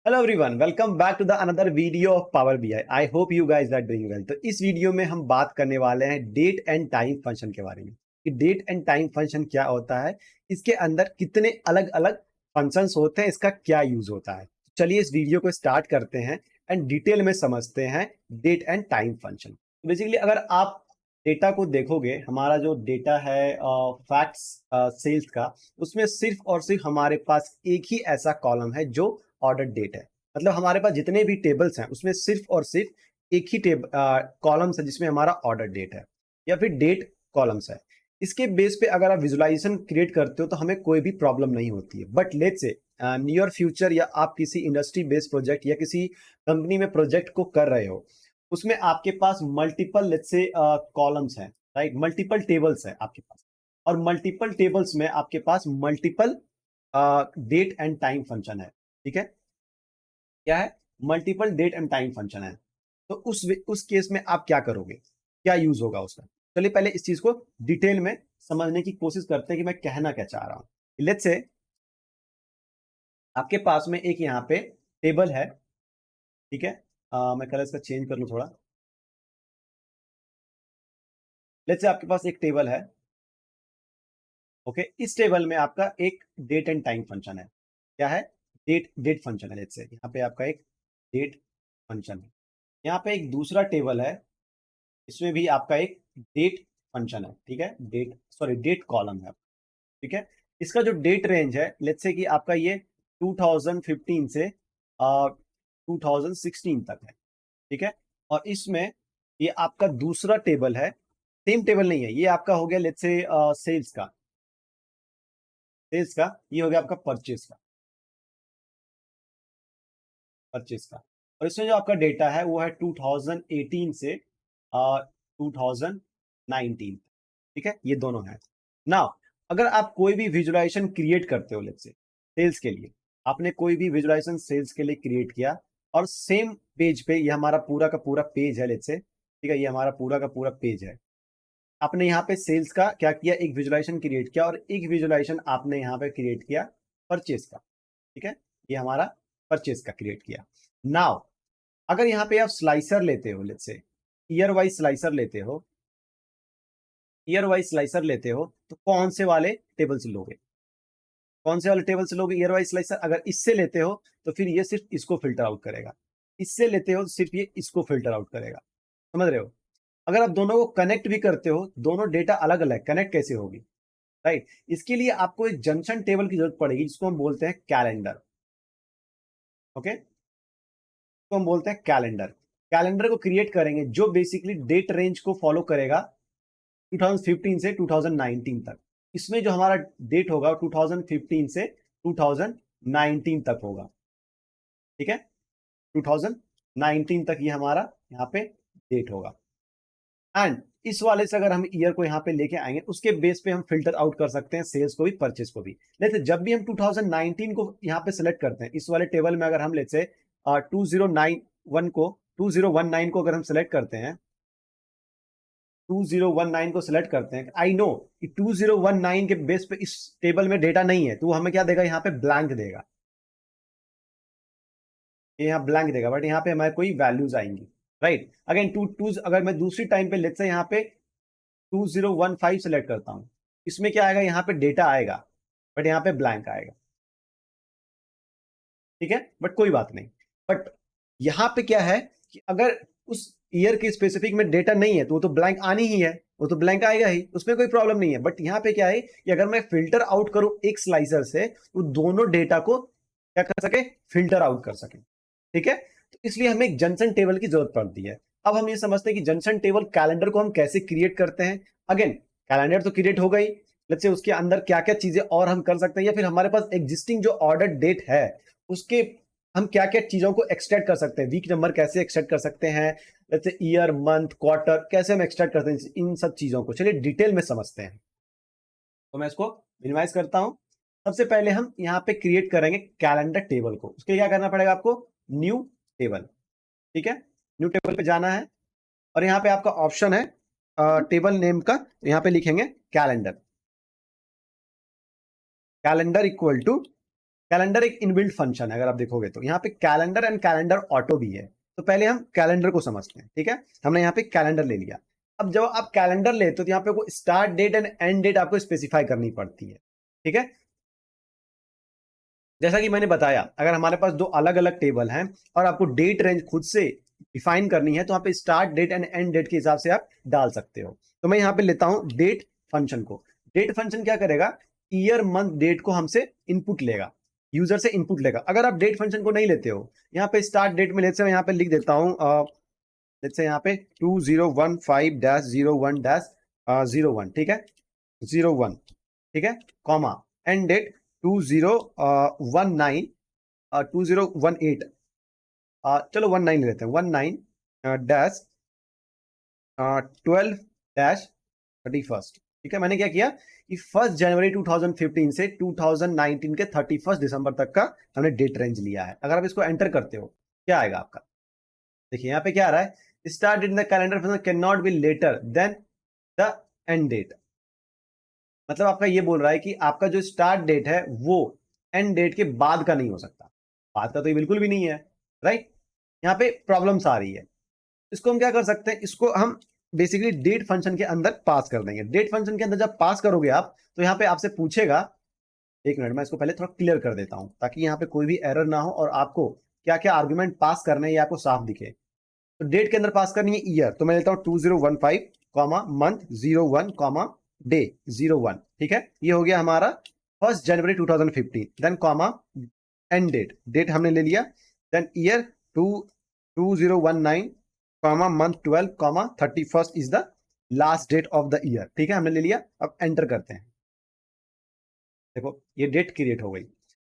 Hello everyone, welcome back to the another video of power BI. I hope you guys are doing well. तो इस video में हम बात करने वाले हैं डेट एंड टाइम फंक्शन के बारे में कि डेट एंड टाइम फंक्शन क्या होता है, इसके अंदर कितने अलग अलग फंक्शंस होते हैं, इसका क्या यूज होता है। चलिए इस वीडियो को स्टार्ट करते हैं एंड डिटेल में समझते हैं date and time function. Basically अगर आप डेटा को देखोगे, हमारा जो डेटा है फैक्ट्स सेल्स का, उसमें सिर्फ और सिर्फ हमारे पास एक ही ऐसा कॉलम है जो ऑर्डर डेट है। मतलब हमारे पास जितने भी टेबल्स हैं उसमें सिर्फ और सिर्फ एक ही कॉलम्स है जिसमें हमारा ऑर्डर डेट है या फिर डेट कॉलम्स है। इसके बेस पे अगर आप विजुअलाइजेशन क्रिएट करते हो तो हमें कोई भी प्रॉब्लम नहीं होती है। But let's say near future या आप किसी इंडस्ट्री बेस्ड प्रोजेक्ट या किसी कंपनी में प्रोजेक्ट को कर रहे हो, उसमें आपके पास मल्टीपल लेट्स से कॉलम्स हैं, राइट, मल्टीपल टेबल्स हैं आपके पास, और मल्टीपल टेबल्स में आपके पास multiple date and time function है। ठीक है, क्या है? Multiple date and time function है। तो उस केस में आप क्या करोगे, क्या यूज होगा उसका? चलिए पहले इस चीज को डिटेल में समझने की कोशिश करते हैं कि मैं कहना क्या चाह रहा हूं। लेट्स से आपके पास में एक यहाँ पे टेबल है। ठीक है, मैं कलर इसका चेंज कर लूं थोड़ा। लेट्स से आपके पास एक टेबल है। ओके, इस टेबल में आपका एक डेट एंड टाइम फंक्शन है। क्या है? डेट डेट फंक्शन है। लेट्स से यहाँ पे आपका एक डेट फंक्शन है। यहाँ पे एक दूसरा टेबल है, इसमें भी आपका एक डेट फंक्शन है। ठीक है, डेट सॉरी डेट कॉलम है। ठीक है, इसका जो डेट रेंज है, लेट्स से कि आपका ये 2015 से 2016 तक है। ठीक है, और इसमें ये आपका दूसरा टेबल है। सेम टेबल नहीं है, ये आपका हो गया लेट्स से सेल्स का, ये हो गया आपका परचेस का। और इसमें जो आपका डेटा है वो है 2018 से 2019। ठीक है, ये दोनों है। नाउ अगर आप कोई भी विजुअलाइजेशन क्रिएट करते हो, लेट्स से सेल्स के लिए, आपने कोई भी विजुअलाइजेशन सेल्स के लिए क्रिएट किया, और सेम पेज पे ये हमारा पूरा का पूरा पेज है, लेट्स से, ठीक है, ये हमारा पूरा का पूरा पेज है। आपने यहाँ पे सेल्स का क्या किया, एक विजुअलाइजेशन क्रिएट किया, और एक विजुअलाइजेशन आपने यहाँ पे क्रिएट किया परचेस का। ठीक है, ये हमारा परचेस का क्रिएट किया। नाउ अगर यहाँ पे आप स्लाइसर लेते हो, let's say year wise slicer लेते हो, तो कौन से वाले टेबल से लोगे? कौन से वाले टेबल से लोगे ईयर वाइज स्लाइसर? अगर इससे लेते हो तो फिर ये सिर्फ इसको फिल्टर आउट करेगा, इससे लेते हो तो सिर्फ ये इसको फिल्टर आउट करेगा। समझ रहे हो? अगर आप दोनों को कनेक्ट भी करते हो, दोनों डेटा अलग अलग, कनेक्ट कैसे होगी? राइट, इसके लिए आपको एक जंक्शन टेबल की जरूरत पड़ेगी जिसको हम बोलते हैं कैलेंडर। ओके, तो हम बोलते हैं कैलेंडर। कैलेंडर को क्रिएट करेंगे जो बेसिकली डेट रेंज को फॉलो करेगा 2015 से 2019 तक। इसमें जो हमारा डेट होगा 2015 से 2019 तक होगा। ठीक है, 2019 तक ये हमारा यहाँ पे डेट होगा। एंड इस वाले से अगर हम ईयर को यहाँ पे लेके आएंगे, उसके बेस पे हम फिल्टर आउट कर सकते हैं सेल्स को भी, परचेस को भी। लेते जब भी हम 2019 को यहाँ पे सिलेक्ट करते हैं, इस वाले टेबल में अगर हम लेते से 2019 को अगर हम सिलेक्ट करते हैं, 2019 को सिलेक्ट करते हैं, आई नो कि 2019 के बेस पे इस टेबल में डेटा नहीं है, तो वो हमें क्या देगा? यहाँ पे ब्लैंक देगा। ये यहाँ ब्लैंक देगा, बट यहाँ पे हमारे कोई वैल्यूज आएंगी। राइट, अगेन टू टू अगर मैं दूसरी टाइम पे लेट्स से यहाँ पे 2015 सेलेक्ट करता हूं, इसमें क्या आएगा? यहाँ पे डेटा आएगा, बट यहाँ पे ब्लैंक आएगा। ठीक है, बट कोई बात नहीं। बट यहाँ पे क्या है कि अगर उस ईयर के स्पेसिफिक में डेटा नहीं है तो वो तो ब्लैंक आनी ही है, वो तो ब्लैंक आएगा ही, उसमें कोई प्रॉब्लम नहीं है। बट यहाँ पे क्या है कि अगर मैं फिल्टर आउट करूं एक स्लाइसर से, तो दोनों डेटा को क्या कर सके? फिल्टर आउट कर सके। ठीक है, तो इसलिए हमें एक जंक्शन टेबल की जरूरत पड़ती है। अब हम ये समझते हैं कि जंक्शन टेबल कैलेंडर को हम कैसे क्रिएट करते हैं। अगेन, कैलेंडर तो क्रिएट हो गई, लेट्स से उसके अंदर क्या क्या चीजें और हम कर सकते हैं, या फिर हमारे पास एग्जिस्टिंग जो ऑर्डर डेट है उसके हम क्या क्या चीजों को एक्सट्रैक्ट कर सकते हैं, वीक नंबर कैसे एक्सट्रैक्ट कर सकते हैं, जैसे ईयर, मंथ, क्वार्टर कैसे हम एक्सट्रैक्ट करते हैं, इन सब चीजों को चलिए डिटेल में समझते हैं। तो मैं इसको मिनिमाइज करता हूं। सबसे पहले हम यहाँ पे क्रिएट करेंगे कैलेंडर टेबल को। उसके लिए क्या करना पड़ेगा आपको? New table. ठीक है, न्यू टेबल पे जाना है, और यहाँ पे आपका ऑप्शन है टेबल नेम का, यहाँ पे लिखेंगे calendar. Calendar equal to calendar एक इनबिल्ट फंक्शन है, अगर आप देखोगे तो यहाँ पे कैलेंडर एंड कैलेंडर ऑटो भी है। तो पहले हम कैलेंडर को समझते हैं, ठीक है। हमने यहाँ पे कैलेंडर ले लिया। अब जब आप कैलेंडर लेते हो तो यहाँ पे आपको start date and end date आपको स्पेसिफाई करनी पड़ती है, ठीक है। जैसा कि मैंने बताया, अगर हमारे पास दो अलग अलग टेबल हैं और आपको डेट रेंज खुद से डिफाइन करनी है तो यहाँ पे start date and end date के हिसाब से आप डाल सकते हो। तो मैं यहाँ पे लेता हूं डेट फंक्शन को। डेट फंक्शन क्या करेगा, ईयर मंथ डेट को हमसे इनपुट लेगा, यूजर से इनपुट लेगा। अगर आप डेट फंक्शन को नहीं लेते हो, यहाँ पे स्टार्ट डेट में लेते से मैं यहाँ पे लिख देता हूँ, लेट्स से यहाँ पे 2015-01-01, ठीक है, 01, ठीक है, कॉमा एंड डेट 2019 2018, चलो 19 लेते हैं, 19 डैश 12-31, ठीक है। मैंने क्या किया कि 1 जनवरी 2015 से 2019 के 31 दिसंबर तक का हमने डेट रेंज लिया है। अगर आप इसको एंटर करते हो क्या आएगा आपका, देखिए यहाँ पे क्या आ रहा है, start date in the calendar can not be later than the end date. मतलब आपका ये बोल रहा है कि आपका जो स्टार्ट डेट है वो एंड डेट के बाद का नहीं हो सकता। बाद का तो ये बिल्कुल भी नहीं है, राइट। यहाँ पे प्रॉब्लम्स आ रही है। इसको हम क्या कर सकते हैं, इसको हम बेसिकली डेट फंक्शन के अंदर पास कर देंगे। डेट फंक्शन के अंदर जब पास करोगे आप तो यहाँ पे आपसे पूछेगा, एक मिनट मैं इसको पहले थोड़ा क्लियर कर देता हूं ताकि यहाँ पे कोई भी एरर ना हो और आपको क्या क्या आर्ग्यूमेंट पास करने हैं ये आपको साफ दिखे। तो डेट के अंदर पास करनी है ईयर, तो मैं लेता हूं 2015 कॉमा मंथ 01 कॉमा डे 01, ठीक है। ये हो गया हमारा 1 जनवरी 2015, then comma end date, date हमने ले लिया, then year 2019 comma month 12 comma 31 is the last date of the year, ठीक है, हमने ले लिया। अब एंटर करते हैं, देखो ये डेट क्रिएट हो गई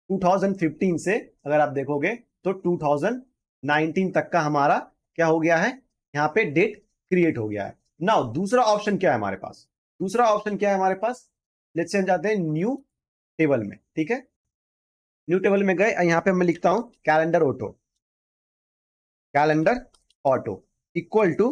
2015 से। अगर आप देखोगे तो 2019 तक का हमारा क्या हो गया है, यहाँ पे डेट क्रिएट हो गया है। नाउ दूसरा ऑप्शन क्या है हमारे पास, दूसरा ऑप्शन क्या है हमारे पास, लेट्स से हम जाते हैं न्यू टेबल में, ठीक है। न्यू टेबल में गए, यहाँ पे मैं लिखता हूं calendar auto, calendar auto equal to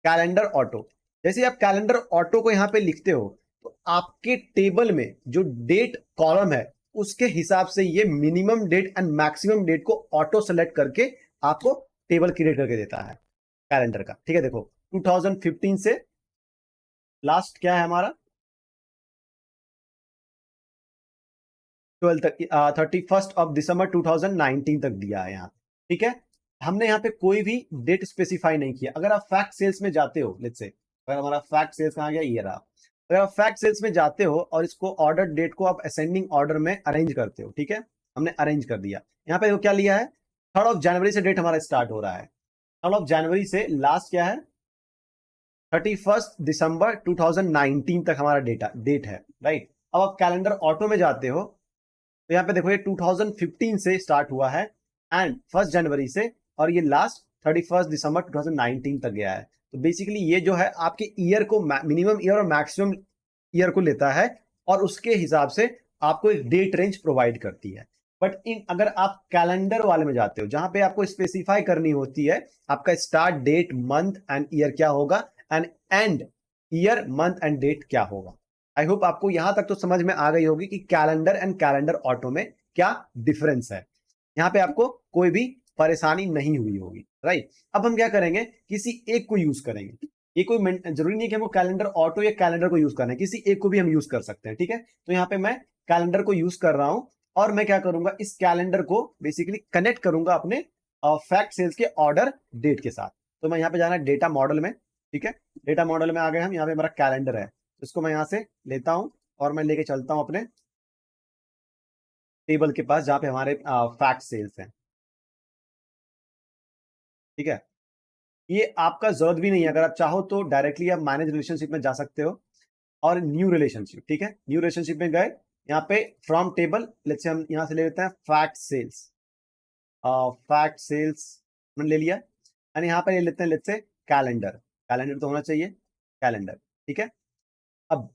calendar auto. जैसे आप कैलेंडर ऑटो को यहाँ पे लिखते हो तो आपके टेबल में जो डेट कॉलम है उसके हिसाब से ये minimum date and maximum date को ऑटो सेलेक्ट करके आपको टेबल क्रिएट करके देता है कैलेंडर का, ठीक है। देखो 2015 से लास्ट क्या है हमारा 12 तक, 31 दिसंबर 2019 तक दिया है यहाँ, ठीक है। हमने यहाँ पे कोई भी डेट स्पेसिफाई नहीं किया। अगर आप फैक्ट सेल्स में जाते हो, लेट्स से अगर हमारा फैक्ट सेल्स कहाँ गया, ये रहा। अगर आप फैक्ट सेल्स में जाते हो और इसको ऑर्डर डेट को आप असेंडिंग ऑर्डर में अरेंज करते हो, ठीक है, हमने अरेंज कर दिया। यहाँ पे क्या लिया है, 3 जनवरी से डेट हमारा स्टार्ट हो रहा है, 3 जनवरी से लास्ट क्या है 31 दिसंबर 2019 तक हमारा डेट है, राइट। अब आप कैलेंडर ऑटो में जाते हो तो यहाँ पे देखो ये 2015 से स्टार्ट हुआ है एंड 1 जनवरी से, और ये लास्ट 31 दिसंबर 2019 तक गया है। तो बेसिकली ये जो है आपके ईयर को मिनिमम ईयर और मैक्सिमम ईयर को लेता है और उसके हिसाब से आपको एक डेट रेंज प्रोवाइड करती है। बट इन अगर आप कैलेंडर वाले में जाते हो जहां पे आपको स्पेसिफाई करनी होती है आपका start date month and year क्या होगा and end year month and date क्या होगा। आई होप आपको यहां तक तो समझ में आ गई होगी कि कैलेंडर एंड कैलेंडर ऑटो में क्या डिफरेंस है। यहां पे आपको कोई भी परेशानी नहीं हुई होगी, राइट। अब हम क्या करेंगे, किसी एक को यूज करेंगे। ये कोई जरूरी नहीं कि हमको कैलेंडर ऑटो या कैलेंडर को यूज करना है, किसी एक को भी हम यूज कर सकते हैं, ठीक है। तो यहाँ पे मैं कैलेंडर को यूज कर रहा हूं और मैं क्या करूंगा, इस कैलेंडर को बेसिकली कनेक्ट करूंगा अपने फैक्ट सेल्स के ऑर्डर डेट के साथ। तो मैं यहाँ पे जाना है डेटा मॉडल में, ठीक है। डेटा मॉडल में आ गए हम, यहाँ पे हमारा कैलेंडर है, इसको मैं यहाँ से लेता हूं और मैं लेके चलता हूं अपने टेबल के पास जहां पे हमारे फैक्ट सेल्स हैं, ठीक है। ये आपका जरूरत भी नहीं है, अगर आप चाहो तो डायरेक्टली आप मैनेज रिलेशनशिप में जा सकते हो और न्यू रिलेशनशिप, ठीक है। न्यू रिलेशनशिप में गए, यहाँ पे फ्रॉम टेबल लेट्स से हम यहाँ से ले लेते हैं फैक्ट सेल्स, फैक्ट सेल्स हमने ले लिया एंड यहाँ पे ले लेते हैं लेट्स से कैलेंडर, कैलेंडर तो होना चाहिए कैलेंडर, ठीक है। अब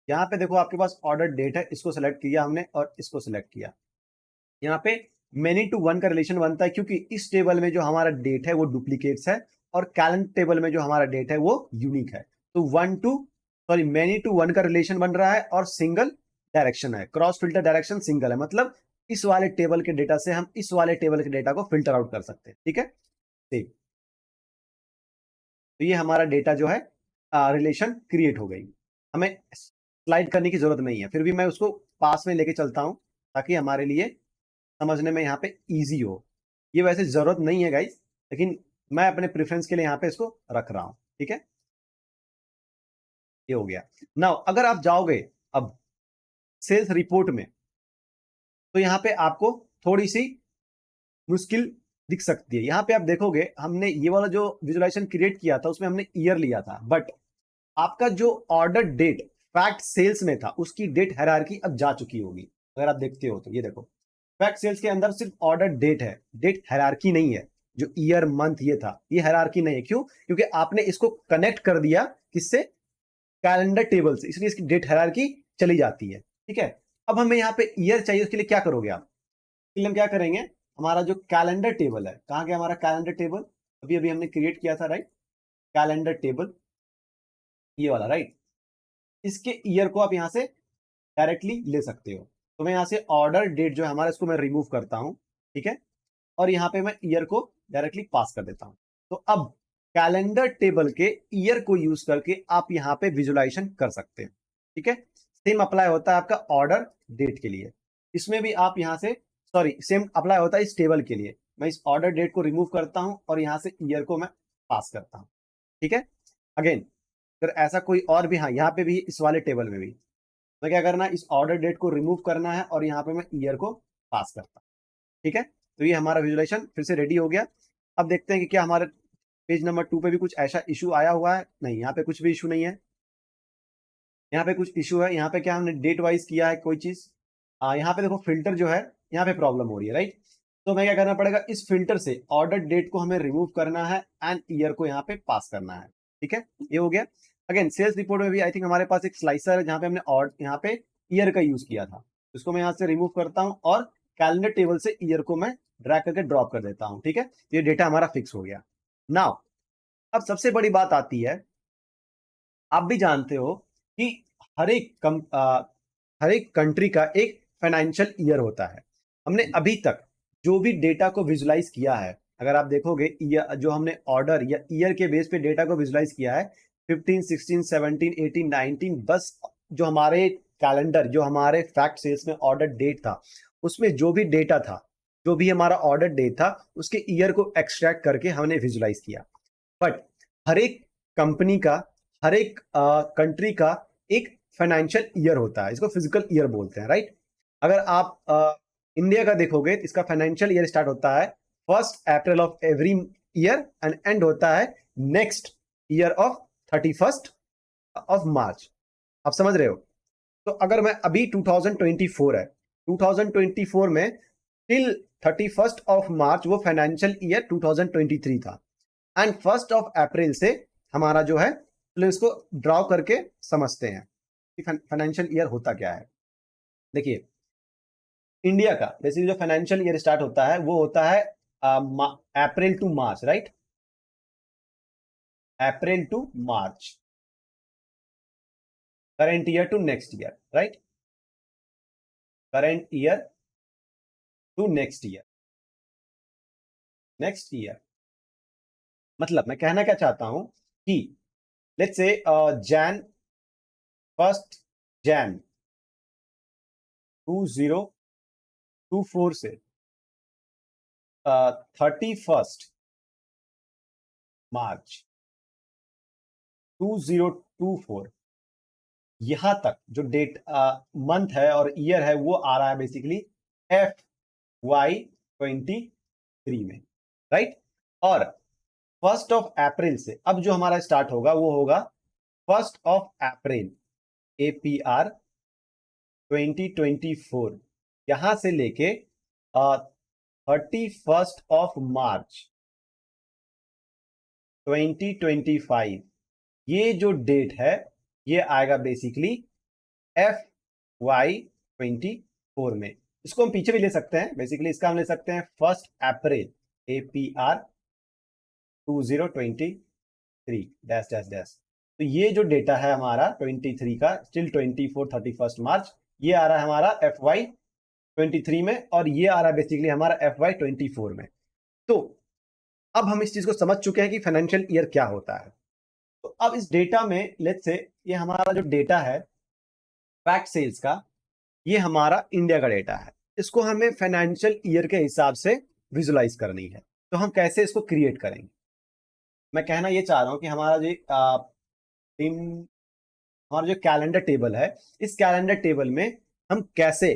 यहाँ पे देखो आपके पास ऑर्डर डेट है, इसको सेलेक्ट किया हमने और इसको सेलेक्ट किया। यहाँ पे मेनी टू वन का रिलेशन बनता है क्योंकि इस टेबल में जो हमारा डेट है वो डुप्लीकेट्स है और कैलेंडर टेबल में जो हमारा डेट है वो यूनिक है। तो मेनी टू वन का रिलेशन बन रहा है और सिंगल डायरेक्शन है, क्रॉस फिल्टर डायरेक्शन सिंगल है, मतलब इस वाले टेबल के डेटा से हम इस वाले टेबल के डेटा को फिल्टर आउट कर सकते हैं। ठीक है, तो ये हमारा डेटा जो है रिलेशन क्रिएट हो गई। हमें स्लाइड करने की जरूरत नहीं है, फिर भी मैं उसको पास में लेके चलता हूं ताकि हमारे लिए समझने में यहाँ पे इजी हो। ये वैसे जरूरत नहीं है गाइस, लेकिन मैं अपने प्रेफरेंस के लिए यहाँ पे इसको रख रहा हूं। ठीक है, ये हो गया। नाउ अगर आप जाओगे अब सेल्स रिपोर्ट में, तो यहाँ पे आपको थोड़ी सी मुश्किल दिख सकती है। यहाँ पे आप देखोगे हमने ये वाला जो विजुअलाइजेशन क्रिएट किया था उसमें हमने ईयर लिया था, बट आपका जो ऑर्डर डेट फैक्ट सेल्स में था उसकी डेट हायरार्की अब जा चुकी होगी। अगर आप देखते हो तो ये देखो, फैक्ट सेल्स के अंदर सिर्फ ऑर्डर डेट है, डेट हायरार्की नहीं है। जो ईयर मंथ ये था, ये हायरार्की नहीं है। क्यों? क्योंकि आपने इसको कनेक्ट कर दिया किससे? कैलेंडर टेबल से, इसलिए इसकी डेट हायरार्की चली जाती है। ठीक है, अब हमें यहाँ पे ईयर चाहिए, उसके लिए क्या करोगे आप? इसके लिए हम क्या करेंगे, हमारा जो कैलेंडर टेबल है, कहाँ गया हमारा कैलेंडर टेबल? अभी अभी हमने क्रिएट किया था, राइट? कैलेंडर टेबल ये वाला, राइट? इसके ईयर को आप यहाँ से डायरेक्टली ले सकते हो। तो मैं यहाँ से ऑर्डर डेट जो है हमारा, इसको मैं रिमूव करता हूँ। ठीक है, और यहाँ पे मैं ईयर को डायरेक्टली पास कर देता हूँ। तो अब कैलेंडर टेबल के ईयर को यूज करके आप यहाँ पे विजुअलाइजेशन कर सकते हैं। ठीक है, सेम अप्लाई होता है आपका ऑर्डर डेट के लिए। इसमें भी आप यहाँ से, सॉरी, सेम अप्लाई होता है इस टेबल के लिए। मैं इस ऑर्डर डेट को रिमूव करता हूँ और यहाँ से ईयर को मैं पास करता हूँ। ठीक है, अगेन अगर ऐसा कोई और भी, हाँ यहाँ पे भी इस वाले टेबल में भी तो क्या करना है, इस ऑर्डर डेट को रिमूव करना है और यहाँ पे मैं ईयर को पास करता हूँ। ठीक है, तो ये हमारा विजुअलाइजेशन फिर से रेडी हो गया। अब देखते हैं कि क्या हमारे पेज नंबर 2 पे भी कुछ ऐसा इशू आया हुआ है। नहीं, यहाँ पे कुछ भी इशू नहीं है। यहाँ पे कुछ इशू है, यहाँ पे क्या हमने डेट वाइज किया है कोई चीज। यहाँ पे देखो फिल्टर जो है, यहाँ पे प्रॉब्लम हो रही है, राइट? तो मैं क्या करना पड़ेगा, इस फिल्टर से ऑर्डर डेट को हमें रिमूव करना है एंड ईयर को यहाँ पे पास करना है। ठीक है, ये हो गया। अगेन सेल्स रिपोर्ट में भी आई थिंक हमारे पास एक स्लाइसर है जहाँ पे हमने यहाँ पे ईयर का यूज किया था। इसको मैं यहाँ से रिमूव करता हूँ और कैलेंडर टेबल से ईयर को मैं ड्रैग करके ड्रॉप कर देता हूँ। ठीक है, ये डेटा हमारा फिक्स हो गया। नाउ अब सबसे बड़ी बात आती है, आप भी जानते हो कि हर एक हर एक कंट्री का एक फाइनेंशियल ईयर होता है। हमने अभी तक जो भी डेटा को विजुलाइज किया है, अगर आप देखोगे जो हमने ऑर्डर या ईयर के बेस पे डेटा को विजुलाइज किया है, 15, 16, 17, 18, 19, बस जो हमारे कैलेंडर, जो हमारे फैक्ट सेल्स में ऑर्डर डेट था, उसमें जो भी डेटा था, जो भी हमारा ऑर्डर डेट था, उसके ईयर को एक्सट्रैक्ट करके हमने विजुलाइज किया। बट हर एक कंपनी का, हर एक कंट्री का एक फाइनेंशियल ईयर होता है, इसको फिजिकल ईयर बोलते हैं, राइट? अगर आप इंडिया का देखोगे तो इसका फाइनेंशियल ईयर स्टार्ट होता है 1 अप्रैल of every year and and होता है next year of 31 of March. आप समझ रहे हो? तो अगर मैं अभी 2024 है, 2024 में टिल 31 ऑफ मार्च वो फाइनेंशियल ईयर 2023 था, एंड 1 अप्रैल से हमारा जो है, तो इसको ड्रॉ करके समझते हैं कि फाइनेंशियल ईयर होता क्या है। देखिए, इंडिया का बेसिकली जो फाइनेंशियल ईयर स्टार्ट होता है वो होता है April to March, right? April to March, current year to next year, right? Current year to next year, next year. मतलब मैं कहना क्या चाहता हूं कि लेट्स से जैन 1 जैन 2024 से 31 मार्च 2024 यहां तक जो डेट मंथ है और ईयर है वो आ रहा है बेसिकली FY23 में, राइट? और 1 अप्रैल से अब जो हमारा स्टार्ट होगा वो होगा 1 अप्रैल APR 2024, यहां से लेके 31 मार्च 2025, ये जो डेट है ये आएगा बेसिकली FY24 में। इसको हम पीछे भी ले सकते हैं, बेसिकली इसका हम ले सकते हैं 1 अप्रैल APR 2023 डैश डैश डैश। तो ये जो डेटा है हमारा 23 का, स्टिल 24 31 मार्च, ये आ रहा है हमारा FY 23 में, और ये आ रहा है बेसिकली हमारा FY 24 में। तो अब हम इस चीज को समझ चुके हैं कि फाइनेंशियल ईयर क्या होता है। तो अब इस डेटा में लेट्स से ये हमारा जो डेटा है फैक्ट सेल्स का, ये हमारा इंडिया का डेटा है। इसको हमें फाइनेंशियल ईयर के हिसाब से विजुलाइज करनी है। तो हम कैसे इसको क्रिएट करेंगे? मैं कहना ये चाह रहा हूं कि हमारा जो इन हमारा जो कैलेंडर टेबल है, इस कैलेंडर टेबल में हम कैसे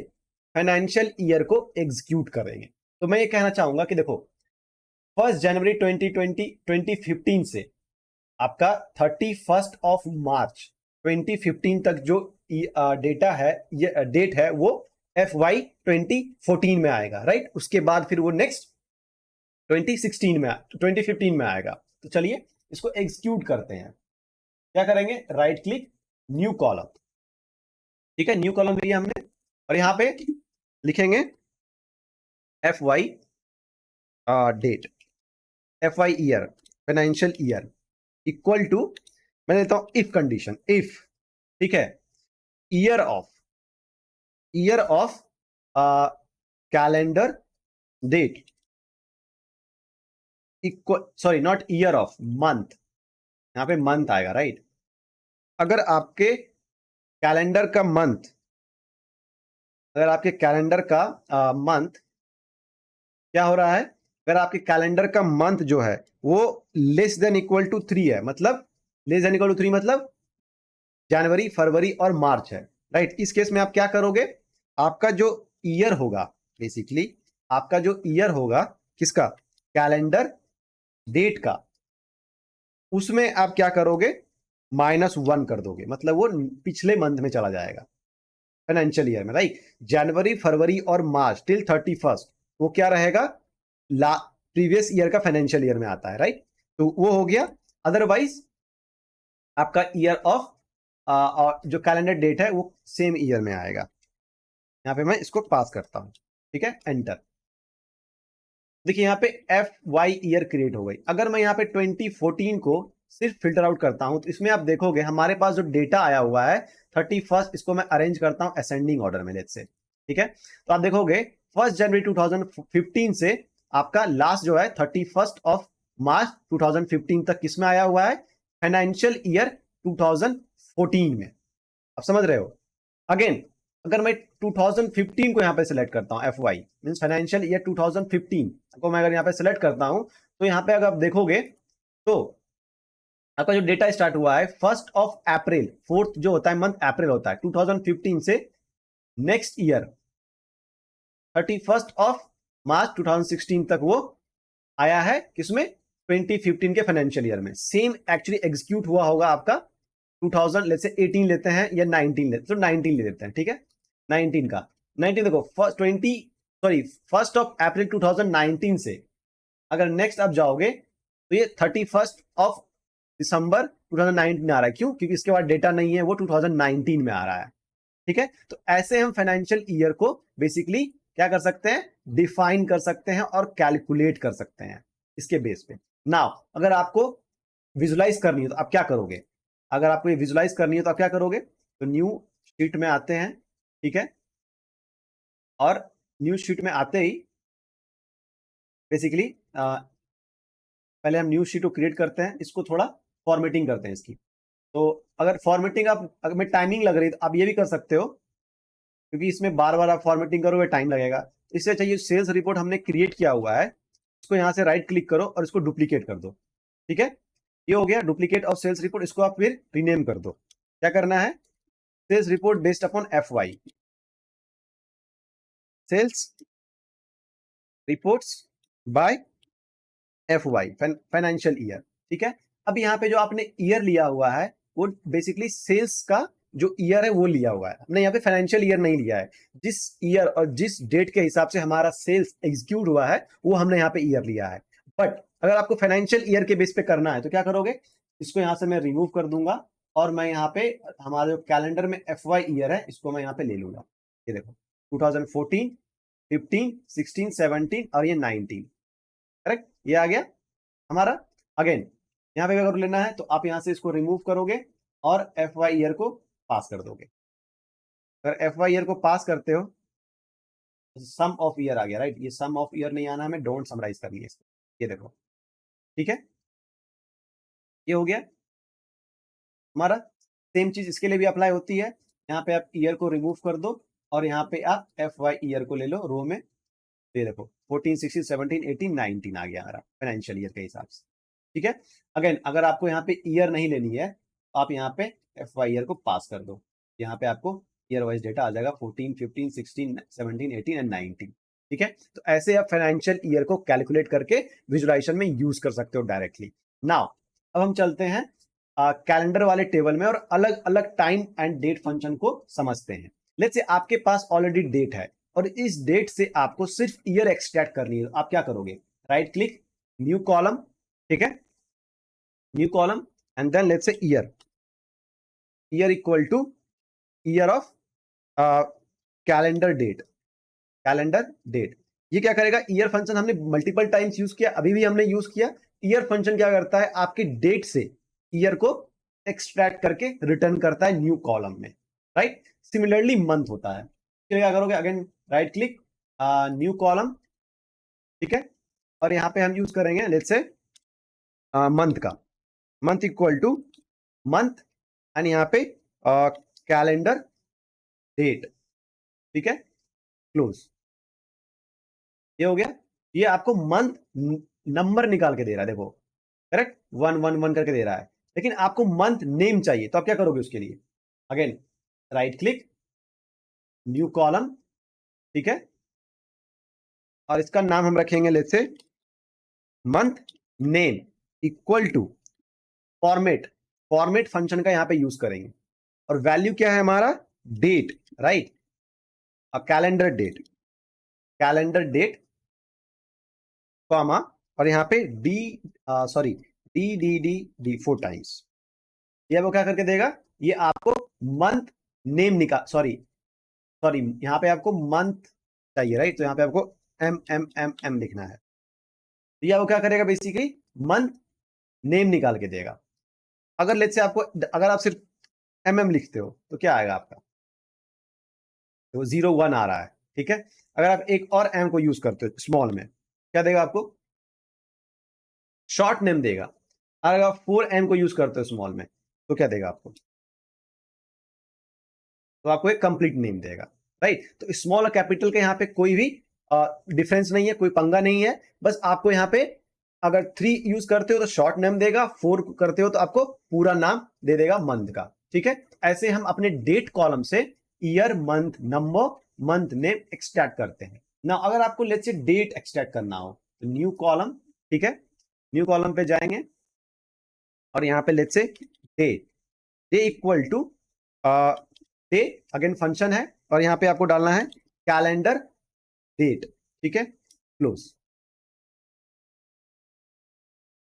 फाइनेंशियल ईयर को एग्जीक्यूट करेंगे। तो मैं ये कहना चाहूंगा कि देखो, 1 जनवरी 2015 से आपका 31 मार्च 2015 तक जो डेटा है, ये डेट है, वो FY 2014 में आएगा, राइट। उसके बाद फिर वो नेक्स्ट 2015 में आएगा। तो चलिए इसको एग्जीक्यूट करते हैं। क्या करेंगे? Right click, new column. ठीक है, न्यू कॉलम लिया हमने, और यहां पे लिखेंगे FY date, FY year, financial year, equal to, मैं लेता हूं इफ कंडीशन, इफ, ठीक है, year of calendar date equal, sorry not year of, month, यहां पे मंथ आएगा, राइट। अगर आपके कैलेंडर का मंथ, अगर आपके कैलेंडर का मंथ क्या हो रहा है, अगर आपके कैलेंडर का मंथ जो है वो लेस देन इक्वल टू 3 है, मतलब लेस देन इक्वल टू 3 मतलब जनवरी, फरवरी और मार्च है, राइट। इस केस में आप क्या करोगे? आपका जो ईयर होगा, बेसिकली आपका जो ईयर होगा किसका, कैलेंडर डेट का, उसमें आप क्या करोगे? -1 कर दोगे, मतलब वो पिछले मंथ में चला जाएगा फाइनेंशियल ईयर में, राइट। जनवरी, फरवरी और मार्च टिल 31 वो क्या रहेगा? प्रीवियस ईयर का फाइनेंशियल ईयर में आता है, राइट। तो वो हो गया। अदरवाइज आपका ईयर ऑफ जो कैलेंडर डेट है वो सेम ईयर में आएगा। यहां पे मैं इसको पास करता हूं, ठीक है, एंटर। देखिए यहाँ पे FY ईयर क्रिएट हो गई। अगर मैं यहाँ पे 2014 को सिर्फ फिल्टर आउट करता हूं तो इसमें आप देखोगे हमारे पास जो डेटा आया हुआ है 31, इसको मैं अरेंज करता हूं असेंडिंग ऑर्डर में, लेट्स से, ठीक है। तो आप देखोगे 1 जनवरी 2015 से आपका लास्ट जो है 31 मार्च 2015 तक किसमें आया हुआ है? फाइनेंशियल ईयर 2014 में। आप समझ रहे हो? अगेन अगर मैं 2015 को यहां पे सिलेक्ट करता हूं, FY मींस फाइनेंशियल ईयर 2015 को मैं अगर यहां पे सिलेक्ट करता हूं, तो यहां पे अगर आप देखोगे तो आपका जो डेटा स्टार्ट हुआ है 1 अप्रैल, फोर्थ जो होता है मंथ अप्रैल होता है 2015 से नेक्स्ट ईयर 31 मार्च 2016 तक वो आया है, किसमें? 2015 के फाइनेंशियल ईयर में। सेम एक्चुअली एग्जीक्यूट हुआ होगा आपका 2000, लेट्स से 18 लेते हैं या 19 लेते, तो 19 ले लेते हैं, ठीक है। 19 का 19 देखो, 1 अप्रैल 2019 से अगर नेक्स्ट आप जाओगे तो ये 31 दिसंबर 2019 आ रहा है। क्यों? क्योंकि इसके बाद डेटा नहीं है, वो 2019 में आ रहा है, ठीक है। तो ऐसे हम फाइनेंशियल ईयर को बेसिकली क्या कर सकते हैं? डिफाइन कर सकते हैं और कैलकुलेट कर सकते हैं इसके बेस पे। नाउ अगर आपको विजुलाइज करनी है तो आप क्या करोगे? अगर आपको ये विजुलाइज करनी है तो आप क्या करोगे? तो न्यू शीट में आते हैं, ठीक है, और न्यू शीट में आते ही बेसिकली पहले हम न्यू शीट को क्रिएट करते हैं, इसको थोड़ा फॉर्मेटिंग करते हैं इसकी। तो अगर फॉर्मेटिंग आप, अगर में टाइमिंग लग रही है तो आप ये भी कर सकते हो, क्योंकि इसमें बार बार आप फॉर्मेटिंग करोगे टाइम लगेगा। इससे चाहिए सेल्स रिपोर्ट हमने क्रिएट किया हुआ है, इसको यहाँ से राइट क्लिक करो और इसको डुप्लीकेट कर दो, ठीक है। ये हो गया डुप्लीकेट ऑफ सेल्स रिपोर्ट। इसको आप फिर रीनेम कर दो। क्या करना है? Sales report based upon FY, sales reports by FY, financial year, ठीक है। अब यहाँ पे जो आपने ईयर लिया हुआ है वो बेसिकली सेल्स का जो ईयर है वो लिया हुआ है, हमने यहाँ पे फाइनेंशियल ईयर नहीं लिया है। जिस ईयर और जिस डेट के हिसाब से हमारा सेल्स एग्जीक्यूट हुआ है वो हमने यहाँ पे ईयर लिया है। बट अगर आपको फाइनेंशियल ईयर के बेस पे करना है तो क्या करोगे? इसको यहाँ से मैं रिमूव कर दूंगा और मैं यहाँ पे हमारे जो कैलेंडर में FY ईयर है इसको मैं यहाँ पे ले लूंगा। ये देखो 2014, 15, 16, 17 और ये 19, करेक्ट, ये आ गया हमारा। अगेन यहाँ पे अगर लेना है तो आप यहाँ से इसको रिमूव करोगे और FY ईयर को पास कर दोगे। अगर FY ईयर को पास करते हो सम ऑफ ईयर आ गया, राइट। ये सम ऑफ ईयर नहीं आना, हमें डोंट समराइज करनी है इसको। ये देखो, ठीक है, ये हो गया हमारा। सेम चीज इसके लिए भी अप्लाई होती है। यहाँ पे आप ईयर को रिमूव कर दो और यहाँ पे आप एफ वाई ईयर को ले लो रो में। ये देखो 14, 16, 17, 18, 19 आ गया हमारा फाइनेंशियल ईयर के हिसाब से, ठीक है। अगेन अगर आपको यहाँ पे ईयर नहीं लेनी है, आप यहाँ पे एफ वाई ईयर को पास कर दो। यहाँ पे आपको ईयर वाइज डेटा आ जाएगा 14, 15, 16, 17, 18 एंड 19, ठीक है। तो ऐसे आप फाइनेंशियल ईयर को कैलकुलेट करके विजुलाइजेशन में यूज कर सकते हो डायरेक्टली। नाउ अब हम चलते हैं कैलेंडर वाले टेबल में और अलग अलग टाइम एंड डेट फंक्शन को समझते हैं। लेट्स से आपके पास ऑलरेडी डेट है और इस डेट से आपको सिर्फ ईयर एक्सट्रैक्ट करनी है। आप क्या करोगे, राइट क्लिक, न्यू कॉलम, ठीक है, new column and then let's say year, year equal to year of calendar date, calendar date. ये क्या करेगा, ईयर फंक्शन हमने मल्टीपल टाइम्स यूज किया, अभी भी हमने यूज किया। ईयर फंक्शन क्या करता है, आपकी डेट से ईयर को एक्सट्रैक्ट करके रिटर्न करता है न्यू कॉलम में, राइट। सिमिलरली मंथ होता है, क्या करोगे, again right click, new column, ठीक है, और यहां पे हम यूज करेंगे लेट्स से मंथ का, month equal two month and यहाँ पे कैलेंडर डेट, ठीक है, क्लोज। ये हो गया। ये आपको मंथ नंबर निकाल के दे रहा है, देखो करेक्ट, 111 करके दे रहा है, लेकिन आपको मंथ नेम चाहिए, तो आप क्या करोगे उसके लिए, again right click, new column, ठीक है, और इसका नाम हम रखेंगे let's say month name equal to format, format function का यहां पे यूज करेंगे और वैल्यू क्या है हमारा, date, right, calendar date, calendar date comma, और यहां पे D sorry D D D D 4 times. ये वो क्या करके देगा, ये आपको मंथ नेम निकाल, सॉरी सॉरी यहां पे आपको मंथ चाहिए, राइट, तो यहां पे आपको एम एम एम एम लिखना है। तो ये वो क्या करेगा, बेसिकली मंथ नेम निकाल के देगा। अगर लेट्स से आपको, अगर आप सिर्फ एम एम लिखते हो तो क्या आएगा आपका, तो 01 आ रहा है, ठीक है। अगर आप एक और एम को यूज करते हो स्मॉल में, क्या देगा आपको, शॉर्ट नेम देगा। अगर आप 4M को यूज करते हो स्मॉल में, तो क्या देगा आपको, तो आपको एक कंप्लीट नेम देगा, राइट। तो स्मॉल और कैपिटल के यहाँ पे कोई भी डिफरेंस नहीं है, कोई पंगा नहीं है। बस आपको यहाँ पे अगर 3 यूज करते हो तो शॉर्ट नेम देगा, 4 करते हो तो आपको पूरा नाम दे देगा मंथ का, ठीक है। ऐसे हम अपने डेट कॉलम से year, month number, month name extract करते हैं ना। अगर आपको लेट्स से डेट एक्सट्रैक्ट करना हो तो न्यू कॉलम, ठीक है, न्यू कॉलम पे जाएंगे और यहाँ पे let's say day, day equal to day, again function है और यहाँ पे आपको डालना है कैलेंडर डेट, ठीक है, क्लोज।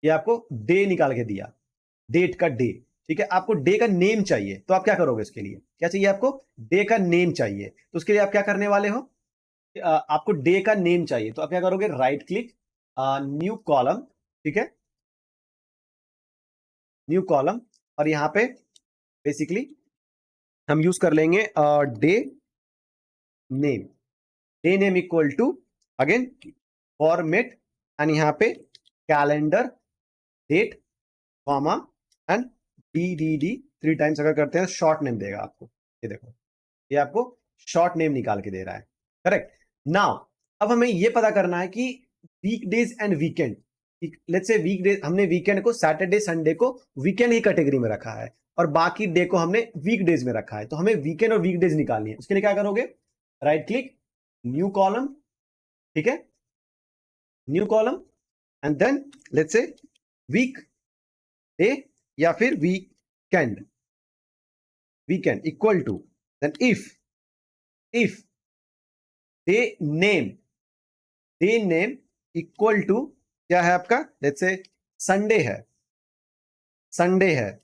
ये आपको डे निकाल के दिया, डेट का डे, ठीक है। आपको डे का नेम चाहिए, तो आप क्या करोगे, इसके लिए क्या चाहिए आपको, डे का नेम चाहिए। तो उसके लिए आप क्या करने वाले हो, आपको डे का नेम चाहिए, तो आप क्या करोगे, राइट क्लिक, न्यू कॉलम, ठीक है, न्यू कॉलम, और यहां पे बेसिकली हम यूज कर लेंगे day name, day name equal to again format and यहां पे calendar date comma and D D D 3 times अगर करते हैं शॉर्ट नेम देगा आपको। ये देखो, ये आपको शॉर्ट नेम निकाल के दे रहा है, करेक्ट। नाउ अब हमें ये पता करना है कि weekdays and weekend, let's say weekdays, हमने वीकेंड को, सैटरडे संडे को वीकेंड ही कैटेगरी में रखा है और बाकी डे को हमने वीकडेज में रखा है, तो हमें वीकेंड और वीकडेज निकालनी है। उसके लिए क्या करोगे, राइट क्लिक, न्यू कॉलम, ठीक है, new column and then let's say week day या फिर weekend, weekend equal to then if day name, day name equal to क्या है आपका, लेट्स से संडे है, संडे है,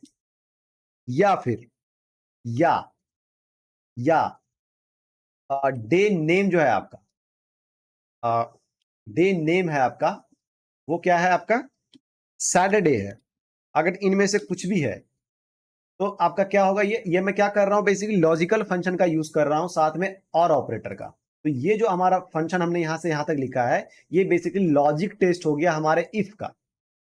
या फिर या डे नेम जो है आपका, डे नेम है आपका, वो क्या है आपका, सैटरडे है। अगर इनमें से कुछ भी है तो आपका क्या होगा, ये मैं क्या कर रहा हूं, बेसिकली लॉजिकल फंक्शन का यूज कर रहा हूं साथ में और ऑपरेटर का। तो ये जो हमारा फंक्शन हमने यहां से यहां तक लिखा है, ये बेसिकली लॉजिक टेस्ट हो गया हमारे इफ का,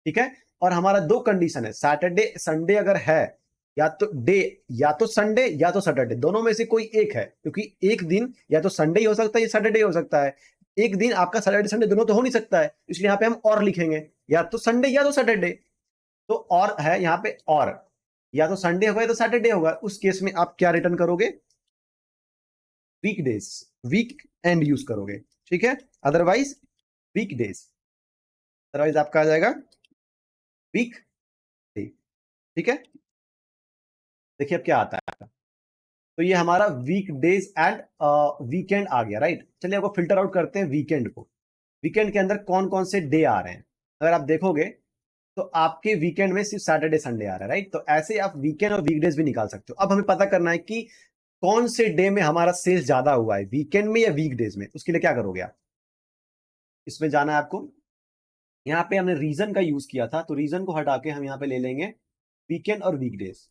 ठीक है। और हमारा दो कंडीशन है, सैटरडे संडे अगर है, या तो डे, या तो संडे या तो सैटरडे, दोनों में से कोई एक है, क्योंकि एक दिन या तो संडे ही हो सकता है या सैटरडे हो सकता है। एक दिन आपका सैटरडे संडे दोनों तो हो नहीं सकता है, इसलिए यहाँ पे हम और लिखेंगे, या तो संडे या तो सैटरडे। तो और है यहाँ पे, और या तो संडे होगा या तो सैटरडे होगा, उस केस में आप क्या रिटर्न करोगे, वीकडेज, वीक एंड यूज करोगे, ठीक है। अदरवाइज वीकडेज, अदरवाइज आपका आ जाएगा वीक डे, ठीक है। देखिए अब क्या आता है, तो ये हमारा वीक डेज एंड वीकेंड आ गया, राइट। चलिए आपको फिल्टर आउट करते हैं वीकेंड को। वीकेंड के अंदर कौन कौन से डे आ रहे हैं, अगर आप देखोगे तो आपके वीकेंड में सिर्फ सैटरडे संडे आ रहा है, राइट। तो ऐसे आप वीकेंड और वीकडेज भी निकाल सकते हो। अब हमें पता करना है कि कौन से डे में हमारा सेल्स ज्यादा हुआ है, वीकेंड में या वीकडेज में। उसके लिए क्या करोगे आप, इसमें जाना है आपको, यहाँ पे हमने रीजन का यूज किया था, तो रीजन को हटा के हम यहाँ पे ले लेंगे वीकेंड और वीकडेज,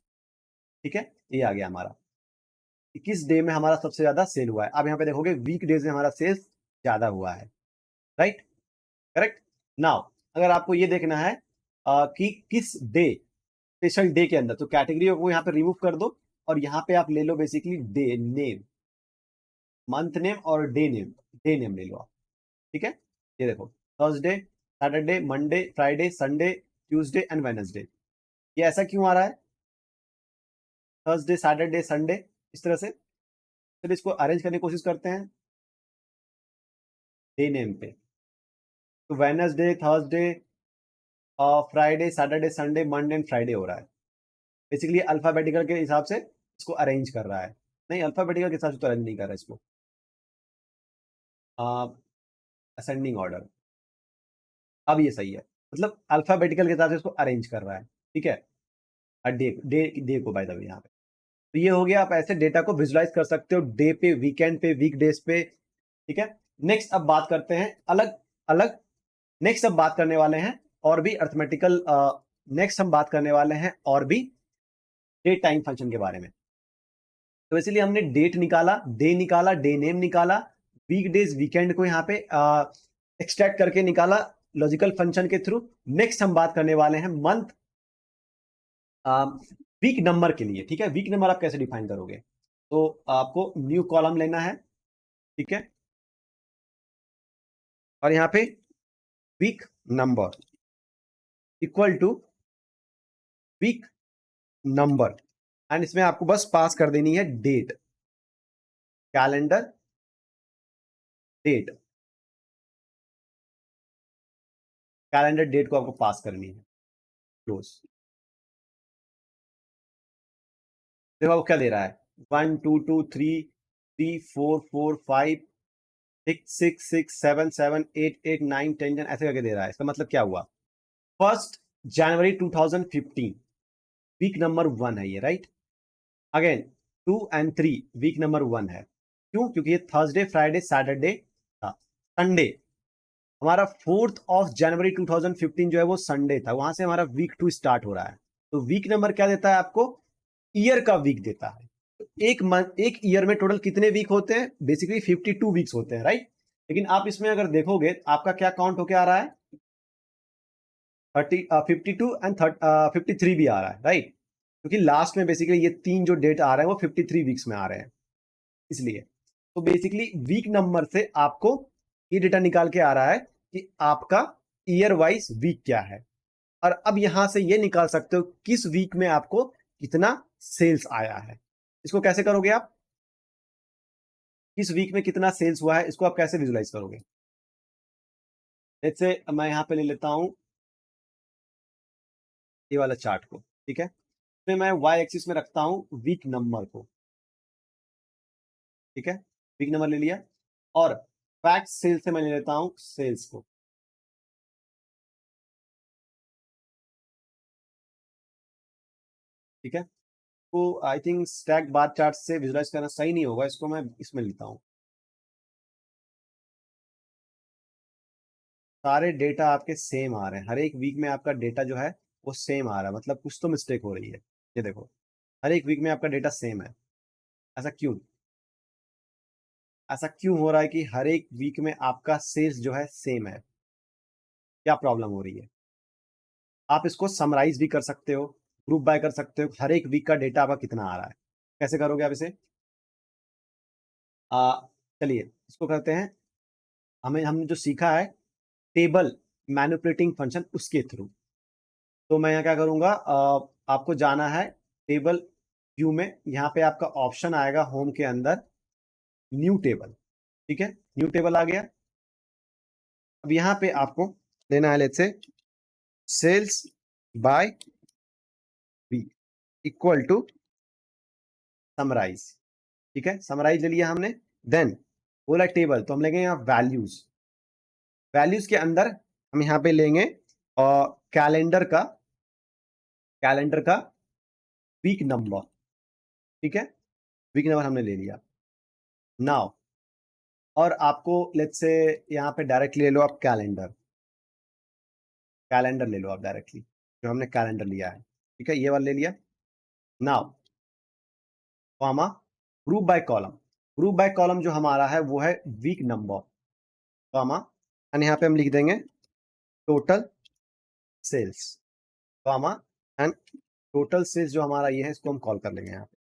ठीक है। ये आ गया हमारा, किस डे में हमारा सबसे ज्यादा सेल हुआ है। अब यहाँ पे देखोगे वीक डेज में हमारा सेल्स ज्यादा हुआ है, राइट, करेक्ट। नाउ अगर आपको ये देखना है कि किस डे, स्पेशल डे के अंदर, तो कैटेगरी को यहाँ पे रिमूव कर दो, और यहाँ पे आप ले लो basically day name, month name और डे नेम ले लो आप, ठीक है। ये देखो, Thursday, Saturday, Monday, Friday, Sunday, Tuesday and Wednesday. ये ऐसा क्यों आ रहा है, थर्सडे, सैटरडे, संडे, इस तरह से। चलिए इसको अरेंज करने की कोशिश करते हैं डे नेम पे। तो Wednesday, Thursday, Friday, Saturday, Sunday, Monday and Friday हो रहा है। बेसिकली अल्फाबेटिकल के हिसाब से इसको अरेंज कर रहा है, नहीं अल्फाबेटिकल के हिसाब से तो अरेंज नहीं कर रहा है इसको, असेंडिंग ऑर्डर। अब ये सही है, मतलब अल्फाबेटिकल के हिसाब से इसको अरेंज कर रहा है, ठीक है। डे डे डे को बाय द वे यहाँ पे, तो ये हो गया। आप ऐसे डेटा को विजुलाइज कर सकते हो डे पे, वीकेंड पे, वीक डेज पे, ठीक है। नेक्स्ट अब बात करते हैं अलग अलग, नेक्स्ट अब बात करने वाले हैं और भी अर्थमेटिकल, नेक्स्ट हम बात करने वाले हैं और भी डेट टाइम फंक्शन के बारे में। तो इसलिए हमने डेट निकाला, डे निकाला, डे नेम निकाला, वीक डेज वीकेंड को यहाँ पे एक्सट्रैक्ट करके निकाला लॉजिकल फंक्शन के थ्रू। नेक्स्ट हम बात करने वाले हैं मंथ, वीक नंबर के लिए, ठीक है। वीक नंबर आप कैसे डिफाइन करोगे, तो आपको न्यू कॉलम लेना है, ठीक है, और यहाँ पे week number equal to week number, and इसमें आपको बस पास कर देनी है date, calendar date, calendar date को आपको पास करनी है, क्लोज। देखो आपको क्या दे रहा है, 1 2 2 3 3 4 4 5 6 6 6 7 7 8 8 9 10 10 ऐसे करके दे रहा है। इसका मतलब क्या हुआ, 1 जनवरी 2015 वीक नंबर 1 है ये, राइट। अगेन 2 और 3 वीक नंबर 1 है, क्यों, क्योंकि ये थर्सडे, फ्राइडे, सैटरडे था, संडे हमारा 4 जनवरी 2015 जो है वो संडे था, वहां से हमारा वीक 2 स्टार्ट हो रहा है। तो वीक नंबर क्या देता है आपको, ईयर का वीक देता है। तो एक मंथ, एक ईयर में टोटल कितने वीक होते हैं, बेसिकली 52 वीक्स होते हैं, राइट। लेकिन आप इसमें अगर देखोगे आपका क्या काउंट होके आ रहा है, 52 एंड 53 भी आ रहा है, राइट। क्योंकि लास्ट में बेसिकली ये तीन जो डेट आ रहे हैं वो 53 वीक्स में आ रहे हैं, इसलिए। तो बेसिकली वीक नंबर से आपको ये डेटा निकाल के आ रहा है कि आपका ईयर वाइज वीक क्या है। और अब यहां से ये निकाल सकते हो किस वीक में आपको कितना सेल्स आया है। इसको कैसे करोगे आप, किस वीक में कितना सेल्स हुआ है, इसको आप कैसे विजुलाइज करोगे। जैसे मैं यहां पे ले लेता हूं ये वाला चार्ट को, ठीक है। फिर मैं वाई एक्सिस में रखता हूं वीक नंबर को, ठीक है। वीक नंबर ले लिया, और फैक्ट सेल्स से मैं ले लेता हूं सेल्स को, ठीक है। तो I think stack bar chart से विजुलाइज करना सही नहीं होगा, इसको मैं इसमें लेता हूं। सारे डेटा आपके सेम आ रहे हैं, हर एक वीक में आपका डेटा जो है वो सेम आ रहा है, मतलब कुछ तो मिस्टेक हो रही है। ये देखो, हर एक वीक में आपका डेटा सेम है, ऐसा क्यों। ऐसा क्यों हो रहा है कि हर एक वीक में आपका सेल्स जो है सेम है? क्या प्रॉब्लम हो रही है? आप इसको समराइज भी कर सकते हो, ग्रुप बाय कर सकते हो, हर एक वीक का डेटा आपका कितना आ रहा है। कैसे करोगे आप इसे? चलिए इसको करते हैं, हमें हमने जो सीखा है टेबल मैनिपुलेटिंग फंक्शन उसके थ्रू। तो मैं यहाँ क्या करूँगा, आपको जाना है टेबल व्यू में, यहाँ पे आपका ऑप्शन आएगा होम के अंदर न्यू टेबल, ठीक है? न्यू टेबल आ गया। अब यहाँ पे आपको लेना है let's say sales by week equal to summarise, ठीक है? समराइज ले लिया हमने। देन बोला टेबल, तो हम लेंगे यहाँ वैल्यूज। वैल्यूज के अंदर हम यहाँ पे लेंगे और कैलेंडर का वीक नंबर, ठीक है? वीक नंबर हमने ले लिया। नाउ और आपको लेट्स से यहाँ पे डायरेक्टली ले लो आप कैलेंडर ले लो आप डायरेक्टली, जो हमने कैलेंडर लिया है, ठीक है? ये वाला ले लिया। Now comma group by column, group by column जो हमारा है वो है वीक नंबर, कॉमा एंड यहाँ पे हम लिख देंगे total sales, comma and total sales जो हमारा ये है इसको हम कॉल कर लेंगे। यहाँ पे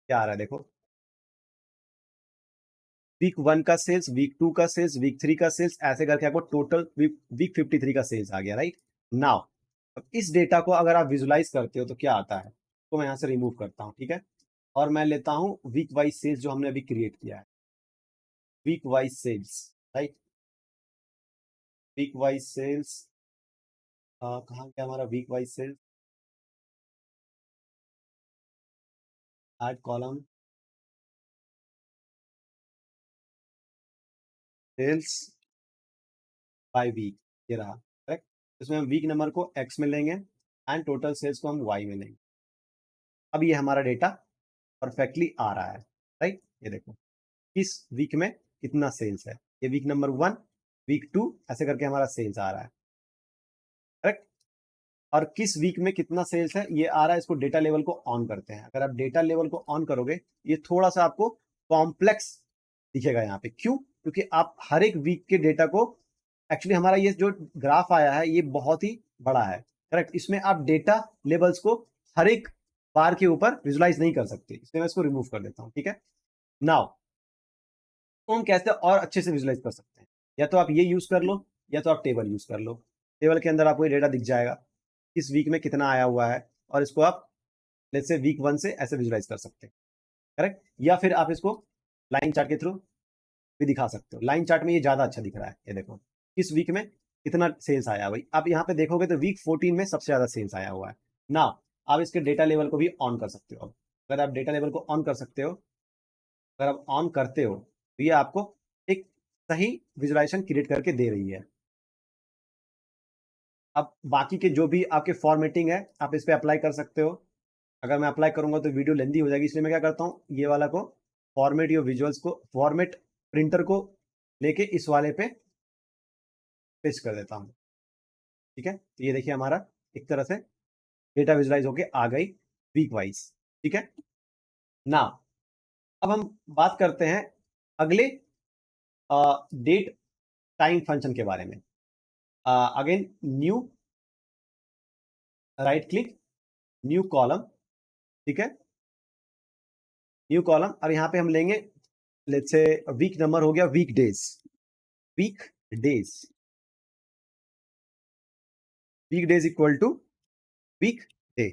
क्या आ रहा है देखो, वीक 1 का सेल्स, वीक 2 का सेल्स, वीक 3 का सेल्स, ऐसे करके आपको टोटल वीक 53 का सेल्स आ गया, राइट? नाउ अब इस डेटा को अगर आप विजुलाइज करते हो तो क्या आता है, तो मैं यहाँ से रिमूव करता हूँ, ठीक है? और मैं लेता हूँ वीक वाइज सेल्स जो हमने अभी क्रिएट किया है, week wise sales, right? Week wise sales कहाँ गया हमारा week wise sales? Add column sales by week, ये रहा, करेक्ट? इसमें हम वीक नंबर को एक्स में लेंगे एंड टोटल सेल्स को हम वाई में लेंगे। अब ये हमारा डेटा परफेक्टली आ रहा है, राइट? ये देखो किस वीक में कितना सेल्स है, ये वीक नंबर 1, वीक 2 ऐसे करके हमारा सेल्स आ रहा है, करेक्ट? और किस वीक में कितना सेल्स है ये आ रहा है, इसको डेटा लेवल को ऑन करते हैं। अगर आप डेटा लेवल को ऑन करोगे ये थोड़ा सा आपको कॉम्प्लेक्स दिखेगा यहाँ पे, क्यों? क्योंकि आप हर एक वीक के डेटा को, एक्चुअली हमारा ये जो ग्राफ आया है ये बहुत ही बड़ा है, करेक्ट? इसमें आप डेटा लेवल्स को हर एक बार के ऊपर विजुलाइज नहीं कर सकते, इसलिए मैं इसको रिमूव कर देता हूँ, ठीक है? नाउ तो हम कैसे और अच्छे से विजुलाइज कर सकते हैं, या तो आप ये यूज कर लो या तो आप टेबल यूज कर लो। टेबल के अंदर आपको ये डेटा दिख जाएगा किस वीक में कितना आया हुआ है, और इसको आप लेट्स से वीक 1 से ऐसे विजुलाइज कर सकते हैं, करेक्ट? या फिर आप इसको लाइन चार्ट के थ्रू भी दिखा सकते हो। लाइन चार्ट में ये ज्यादा अच्छा दिख रहा है, ये देखो किस वीक में कितना सेल्स आया भाई। आप यहाँ पे देखोगे तो वीक 14 में सबसे ज्यादा सेल्स आया हुआ है ना। आप इसके डेटा लेवल को भी ऑन कर सकते हो। अगर आप डेटा लेवल को ऑन कर सकते हो, अगर आप ऑन करते हो तो ये आपको एक सही विजुलाइजेशन क्रिएट करके दे रही है। अब बाकी के जो भी आपके फॉर्मेटिंग है आप इस पे अप्लाई कर सकते हो। अगर मैं अप्लाई करूंगा तो वीडियो लेंदी हो जाएगी, इसलिए मैं क्या करता हूँ ये वाला को फॉर्मेट योर विजुअल्स को फॉर्मेट प्रिंटर को लेके इस वाले पे पेस्ट कर देता हूँ, ठीक है? तो ये देखिए हमारा एक तरह से डेटा विजुलाइज होके आ गई वीक वाइज, ठीक है ना? अब हम बात करते हैं अगले डेट टाइम फंक्शन के बारे में। Again new, right click, new column, ठीक है? न्यू कॉलम, और यहाँ पे हम लेंगे लेट्स से वीक नंबर हो गया week days, week days, week days equal to week day,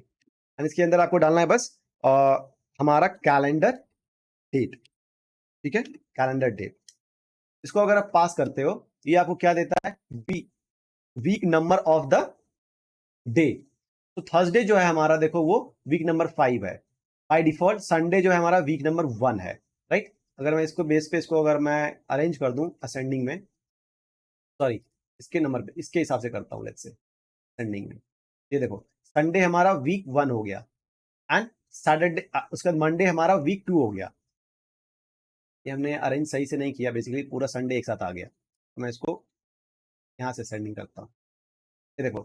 and इसके अंदर आपको डालना है बस हमारा कैलेंडर डेट, ठीक है? कैलेंडर डेट, इसको अगर आप पास करते हो ये आपको क्या देता है, week number of the day. तो थर्सडे जो है हमारा देखो वो वीक नंबर 5 है बाय डिफॉल्ट। संडे जो है हमारा वीक नंबर 1 है, राइट? अगर मैं इसको बेस पे इसको अगर मैं अरेंज कर दूं असेंडिंग में, सॉरी इसके नंबर पे इसके हिसाब से करता हूं लेट्स से असेंडिंग में, ये देखो संडे हमारा वीक 1 हो गया एंड सैटरडे उसके बाद मंडे हमारा वीक 2 हो गया। ये हमने अरेंज सही से नहीं किया, बेसिकली पूरा संडे एक साथ आ गया, तो मैं इसको यहाँ से सेंडिंग करता हूँ। ये देखो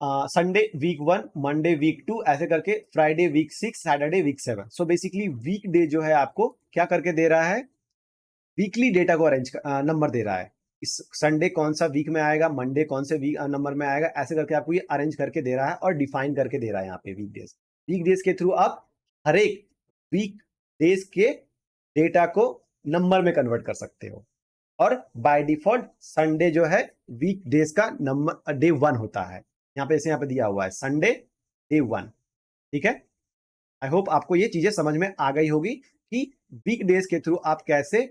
संडे वीक 1, मंडे वीक 2, ऐसे करके Friday week 6, Saturday week 7। So basically week day जो है आपको क्या करके दे रहा है, वीकली डेटा को अरेंज नंबर दे रहा है। इस संडे कौन सा वीक में आएगा, मंडे कौन से वीक नंबर में आएगा, ऐसे करके आपको ये अरेंज करके दे रहा है और डिफाइन करके दे रहा है यहाँ पे वीक डेज के थ्रू आप हर एक वीक डेज के डेटा को नंबर में कन्वर्ट कर सकते हो। और बाय डिफॉल्ट संडे जो है वीक डेज का नंबर डे 1 होता है। यहाँ पे यहाँ पे दिया हुआ है संडे डे 1। ठीक है, आई होप आपको ये चीजें समझ में आ गई होगी कि वीक डेज के थ्रू आप कैसे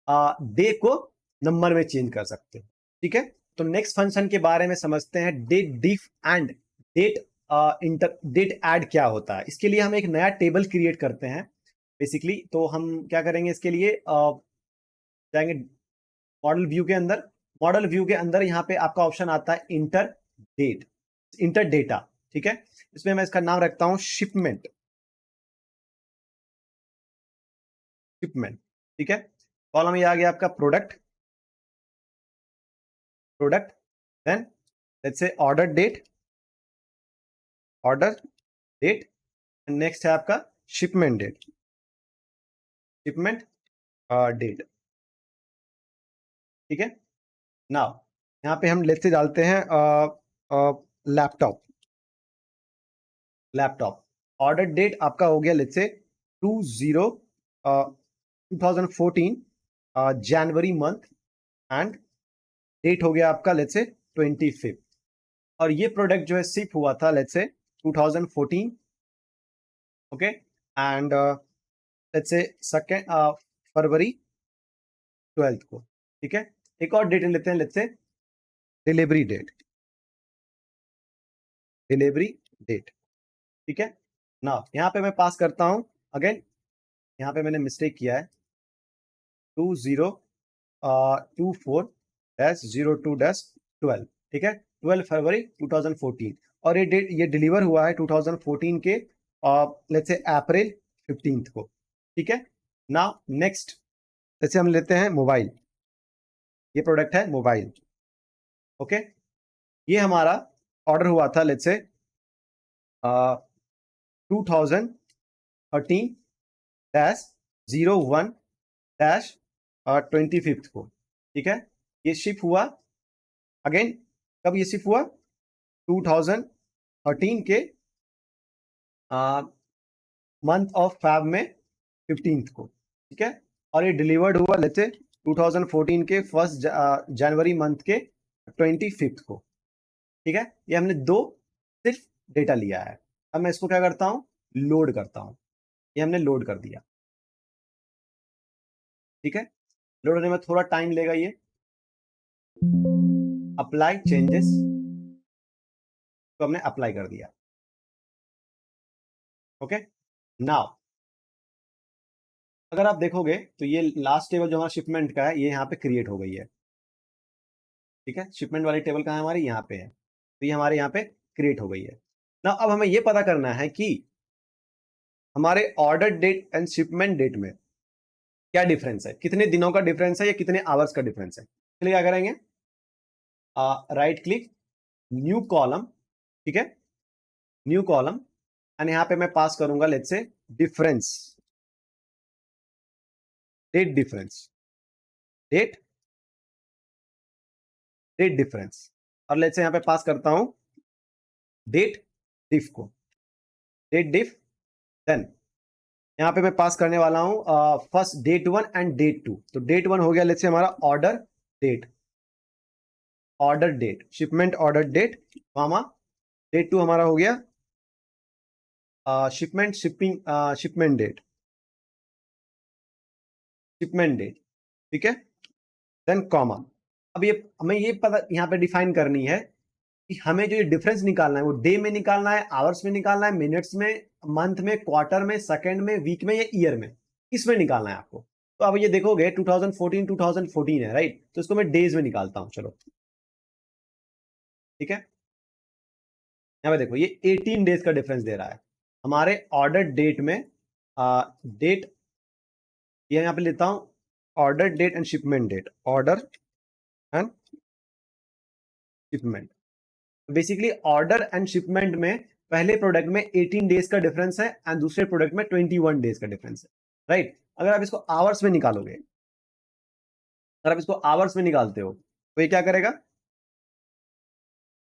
डे को नंबर में चेंज कर सकते हो। ठीक है, तो नेक्स्ट फंक्शन के बारे में समझते हैं, date diff and date date add क्या होता है। इसके लिए हम एक नया टेबल क्रिएट करते हैं बेसिकली। तो हम क्या करेंगे, इसके लिए जाएंगे मॉडल व्यू के अंदर। मॉडल व्यू के अंदर यहाँ पे आपका ऑप्शन आता है इंटर डेट, इंटर डेटा। ठीक है, इसमें मैं इसका नाम रखता हूं शिपमेंट। शिपमेंट, ठीक है। कॉलम ये आ गया आपका product, product, then let's say order date, order date, next है आपका शिपमेंट डेट, शिपमेंट डेट। ठीक है, नाउ यहाँ पे हम लेट्स से डालते हैं लैपटॉप, लैपटॉप। ऑर्डर डेट आपका हो गया let's say 2014 January month, and date हो गया आपका लेट्स से 25। और ये प्रोडक्ट जो है शिप हुआ था let's say 2014, okay, and let's say second February 12 को। ठीक है, एक और डेट लेते हैं let's say delivery date, delivery date. ठीक है, ना यहाँ पे मैं पास करता हूं अगेन, यहाँ पे मैंने मिस्टेक किया है 2024-02-12। ठीक है, 12 फरवरी 2014। और ये डेट ये डिलीवर हुआ है 2014 के लेट्स से अप्रैल 15 को। ठीक है, नाउ नेक्स्ट जैसे हम लेते हैं मोबाइल, ये प्रोडक्ट है मोबाइल। ओके, ये हमारा ऑर्डर हुआ था लेट्स से 2013-01-25 को। ठीक है, ये शिप हुआ अगेन, कब ये शिप हुआ, 2013 के मंथ ऑफ फैब में 15 को। ठीक है, और ये डिलीवर्ड हुआ लेट्स से 2014 के फर्स्ट जनवरी मंथ के 25 को। ठीक है, ये हमने दो सिर्फ डेटा लिया है। अब मैं इसको क्या करता हूं, लोड करता हूं। ये हमने लोड कर दिया। ठीक है, लोड होने में थोड़ा टाइम लेगा ये। अप्लाई चेंजेस, तो हमने अप्लाई कर दिया। ओके, नाउ अगर आप देखोगे तो ये लास्ट टेबल जो हमारा शिपमेंट का है ये यहाँ पे क्रिएट हो गई है। ठीक है, शिपमेंट वाली टेबल कहाँ है हमारी, यहाँ पे है। तो ये हमारे यहाँ पे क्रिएट हो गई है। ना अब हमें ये पता करना है कि हमारे order date and shipment date में क्या डिफरेंस है, कितने दिनों का डिफरेंस है या कितने आवर्स का डिफरेंस है। चलिए क्या करेंगे, राइट क्लिक, न्यू कॉलम। ठीक है, न्यू कॉलम, एंड यहाँ पे मैं पास करूंगा let's say difference, date difference, date, date difference. और लेट्स से यहाँ पे पास करता हूं डेट डिफ को, डेट डिफ। देन यहाँ पे मैं पास करने वाला हूं फर्स्ट डेट 1 एंड डेट 2। तो डेट 1 हो गया लेट्स से हमारा order date, order date, shipment order date, मामा। डेट 2 हमारा हो गया shipment shipping shipment date, shipment date. ठीक है, देन कॉमा। अब ये हमें ये पता यहाँ पे डिफाइन करनी है कि हमें जो ये डिफरेंस निकालना है वो डे में निकालना है, आवर्स में निकालना है, मिनट्स में, मंथ में, क्वार्टर में, सेकंड में, वीक में या ईयर में, किसमें निकालना है आपको। तो अब ये देखोगे 2014 है राइट, तो इसको मैं डेज में निकालता हूं। चलो ठीक है, यहाँ पे देखो ये 18 डेज का डिफरेंस दे रहा है हमारे ऑर्डर डेट में। डेट ये यहाँ पे लेता हूं order date and shipment date, order and shipment. Basically order and shipment में पहले प्रोडक्ट में 18 डेज का डिफरेंस है एंड दूसरे प्रोडक्ट में 21 डेज का डिफरेंस है, राइट। अगर आप इसको आवर्स में निकालोगे, अगर आप इसको आवर्स में निकालते हो तो ये क्या करेगा,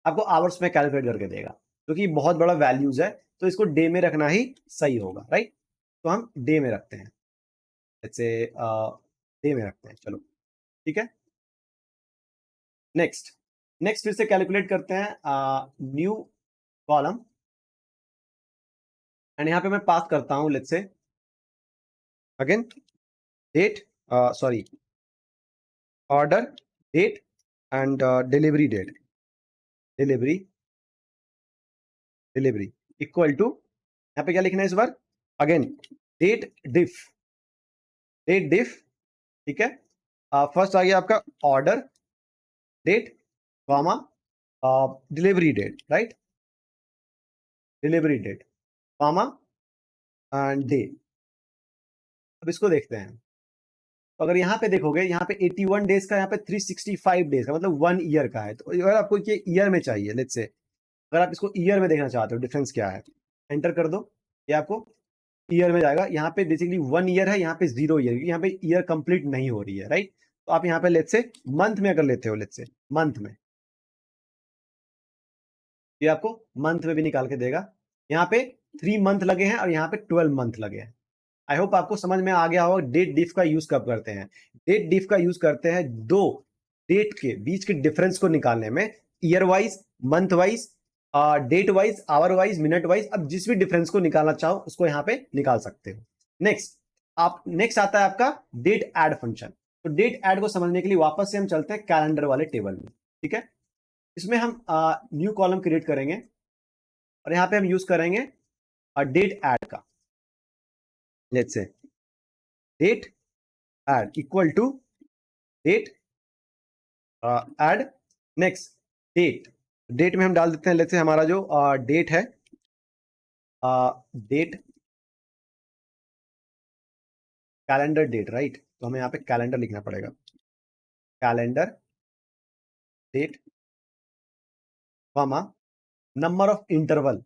आपको आवर्स में कैलकुलेट करके देगा, क्योंकि तो बहुत बड़ा वैल्यूज है, तो इसको डे में रखना ही सही होगा, राइट। तो हम डे में रखते हैं, जैसे डे में रखते हैं, चलो ठीक है। नेक्स्ट, नेक्स्ट फिर से कैलकुलेट करते हैं न्यू कॉलम, एंड यहाँ पे मैं पास करता हूं let's say again date, sorry, order date and delivery date, delivery, delivery equal to, यहाँ पे क्या लिखना है इस बार, again date diff, date diff, ठीक है। फर्स्ट आ गया आपका order date, comma delivery date, right, delivery date, comma and day. अब इसको देखते हैं, तो अगर यहाँ पे देखोगे, यहाँ पे 81 डेज का, यहाँ पे 365 डेज का, मतलब 1 ईयर का है। तो अगर आपको ये ईयर में चाहिए लेट्स से, अगर आप इसको ईयर में देखना चाहते हो डिफरेंस क्या है, एंटर कर दो, ये आपको ईयर में जाएगा। यहाँ पे बेसिकली 1 ईयर है, यहाँ पे 0 ईयर, यहाँ पे ईयर कंप्लीट नहीं हो रही है, राइट। तो आप यहाँ पे लेट्स से मंथ में अगर लेते हो, लेट्स से मंथ में, ये आपको मंथ में भी निकाल के देगा। यहाँ पे 3 मंथ लगे हैं और यहाँ पे 12 मंथ लगे हैं। आई होप आपको समझ में आ गया होगा डेट डिफ का यूज कब करते हैं। डेट डिफ का यूज करते हैं दो डेट के बीच के डिफरेंस को निकालने में, year wise, month wise, date wise, hour wise, minute wise. अब जिस भी डिफरेंस को निकालना चाहो उसको यहाँ पे निकाल सकते हो। नेक्स्ट, आप नेक्स्ट आता है आपका डेट एड फंक्शन। तो डेट एड को समझने के लिए वापस से हम चलते हैं कैलेंडर वाले टेबल में, ठीक है। इसमें हम न्यू कॉलम क्रिएट करेंगे और यहाँ पे हम यूज करेंगे डेट एड का, let's say date add equal to date add, next date, date में हम डाल देते हैं लेट्स से हमारा जो डेट है, डेट कैलेंडर डेट, राइट। तो हमें यहाँ पे कैलेंडर लिखना पड़ेगा, calendar date, comma number of interval.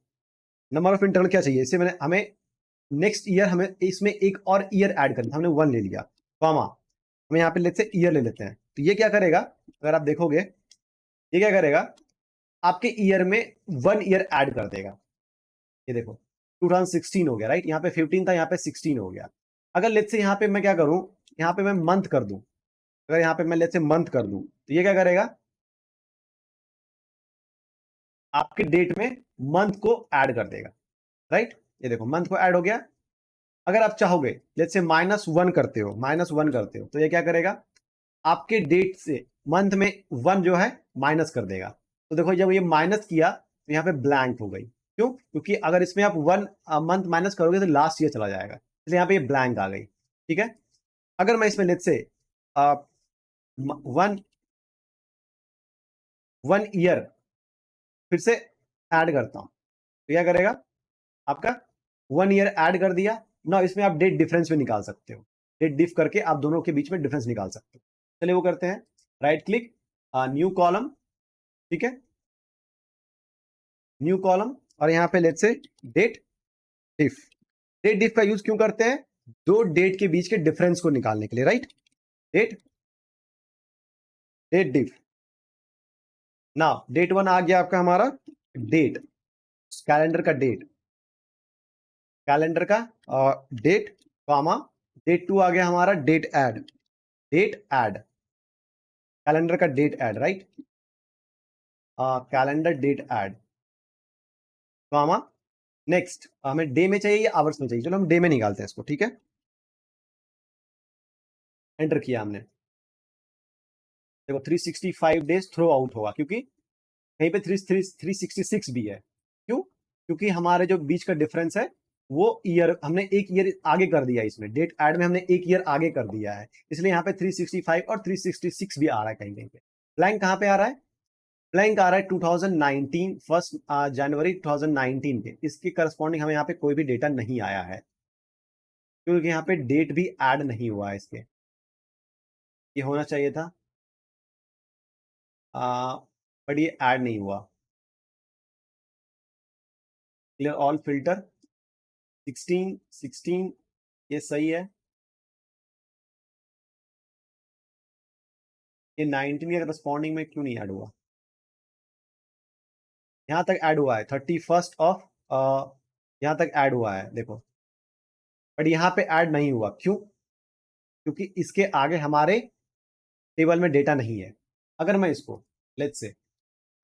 Number of interval क्या चाहिए, इससे मैंने हमें नेक्स्ट ईयर, हमें इसमें एक और ईयर ऐड करना, हमने 1 ले लिया, कॉमा हमें यहाँ पे लेट्स से ईयर ले लेते हैं। तो ये क्या करेगा, अगर आप देखोगे ये क्या करेगा, आपके ईयर में 1 ईयर ऐड कर देगा। ये देखो 2016 हो गया, राइट। यहाँ पे 15 था, यहाँ पे 16 हो गया। अगर लेट्स से यहाँ पे मैं क्या करूं, यहाँ पे मैं मंथ कर दूं, अगर यहाँ पे मैं लेट्स से मंथ कर दूं, तो ये क्या करेगा, आपके डेट में मंथ को ऐड कर देगा, राइट। ये देखो मंथ को ऐड हो गया। अगर आप चाहोगे लेट्स से -1 करते हो, -1 करते हो, तो ये क्या करेगा, आपके डेट से मंथ में 1 जो है माइनस कर देगा। तो देखो जब ये माइनस किया तो यहाँ पे ब्लैंक हो गई, क्यों, क्योंकि अगर इसमें आप 1 मंथ माइनस करोगे तो लास्ट ईयर चला जाएगा, इसलिए यहाँ पे ये ब्लैंक आ गई, ठीक है। अगर मैं इसमें लेट्स से वन 1 ईयर फिर से ऐड करता हूं, तो क्या करेगा, आपका 1 ईयर ऐड कर दिया ना। इसमें आप डेट डिफरेंस भी निकाल सकते हो, डेट डिफ करके आप दोनों के बीच में डिफरेंस निकाल सकते हो। चलिए वो करते हैं, राइट क्लिक, न्यू कॉलम, ठीक है, न्यू कॉलम, और यहाँ पे let's say date diff. Date डिफ का यूज क्यों करते हैं, दो डेट के बीच के डिफरेंस को निकालने के लिए, राइट। डेट, डेट डिफ, ना डेट 1 आ गया आपका हमारा डेट, कैलेंडर का डेट, कैलेंडर का डेट, कॉमा डेट 2 आ गया हमारा date add, date add, calendar का date add, right, calendar date add, comma next, हमें डे में चाहिए या आवर्स में चाहिए, चलो हम डे में निकालते हैं इसको, ठीक है। एंटर किया हमने, देखो 365 डेज थ्रो आउट होगा, क्योंकि कहीं पे 366 भी है। क्यों, क्योंकि हमारे जो बीच का डिफरेंस है वो ईयर, हमने एक ईयर आगे कर दिया, इसमें डेट ऐड में हमने एक ईयर आगे कर दिया है, इसलिए यहाँ पे 365 और 366 भी आ रहा है कहीं कहीं पे। ब्लैंक कहाँ पे आ रहा है, ब्लैंक आ रहा है 2019, फर्स्ट जनवरी 2019 के, इसके करस्पॉन्डिंग हमें यहाँ पे कोई भी डेटा नहीं आया है, क्योंकि यहाँ पे डेट भी ऐड नहीं हुआ है इसके, ये होना चाहिए था, बट ये ऐड नहीं हुआ। क्लियर ऑल फिल्टर 16 ये सही है। ये 19 के करस्पॉन्डिंग में क्यों नहीं ऐड हुआ? यहां तक ऐड हुआ है 31st ऑफ, यहां तक ऐड हुआ है देखो, बट यहाँ पे ऐड नहीं हुआ, क्यों? क्योंकि इसके आगे हमारे टेबल में डेटा नहीं है। अगर मैं इसको, लेट्स से,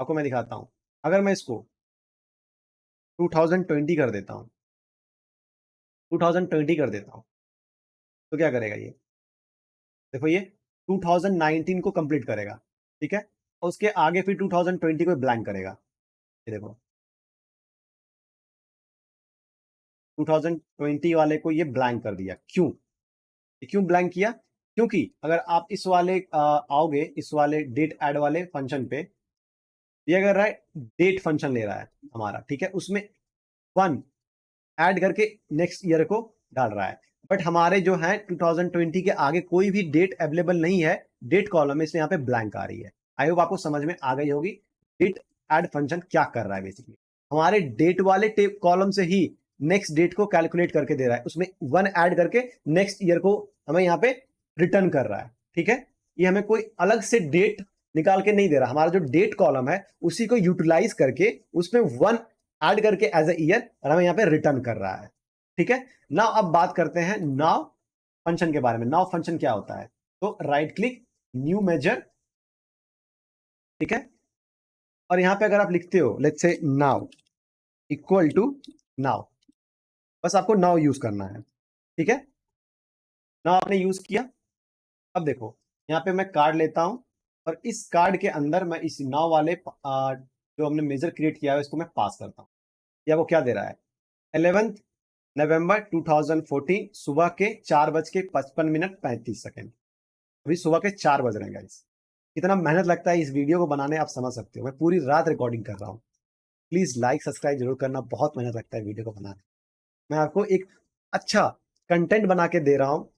आपको मैं दिखाता हूं, अगर मैं इसको 2020 कर देता हूं, 2020 कर देता हूं, तो क्या करेगा ये? देखो ये 2019 को कंप्लीट करेगा, ठीक है, और उसके आगे फिर 2020 को ब्लैंक करेगा। ये देखो 2020 वाले को ये ब्लैंक कर दिया, क्यों? ये क्यों ब्लैंक किया? क्योंकि अगर आप इस वाले आओगे, इस वाले डेट ऐड वाले फंक्शन पे, ये कर रहा है डेट फंक्शन ले रहा है हमारा, ठीक है, उसमें वन ऐड करके नेक्स्ट ईयर को डाल रहा है, बट हमारे जो है 2020 के आगे कोई भी डेट अवेलेबल नहीं है डेट कॉलम में, इसलिए यहाँ पे ब्लैंक आ रही है। आई होप आपको समझ में आ गई होगी डेट ऐड फंक्शन क्या कर रहा है। बेसिकली हमारे डेट वाले टेप कॉलम से ही नेक्स्ट डेट को कैलकुलेट करके दे रहा है, उसमें वन ऐड करके नेक्स्ट ईयर को हमें यहाँ पे रिटर्न कर रहा है, ठीक है। ये हमें कोई अलग से डेट निकाल के नहीं दे रहा, हमारा जो डेट कॉलम है उसी को यूटिलाइज करके उसमें वन ऐड करके एज ए ईयर और हमें यहाँ पे रिटर्न कर रहा है, ठीक है। नाउ अब बात करते हैं नाउ फंक्शन के बारे में। नाउ फंक्शन क्या होता है? तो राइट क्लिक, न्यू मेजर, ठीक है, और यहां पे अगर आप लिखते हो let's say now equal to now, बस आपको नाउ यूज करना है, ठीक है। नाउ आपने यूज किया, अब देखो यहाँ पे मैं कार्ड लेता हूं और इस कार्ड के अंदर मैं इस नाउ वाले जो हमने मेजर क्रिएट किया है इसको मैं पास करता हूं। या वो क्या दे रहा है? 11 नवंबर 2014 सुबह के 4:55 अभी सुबह के 4 बज रहे हैं गाइस। कितना मेहनत लगता है इस वीडियो को बनाने, आप समझ सकते हो। मैं पूरी रात रिकॉर्डिंग कर रहा हूँ। प्लीज लाइक सब्सक्राइब जरूर करना, बहुत मेहनत लगता है वीडियो को बनाने। मैं आपको एक अच्छा कंटेंट बना के दे रहा हूँ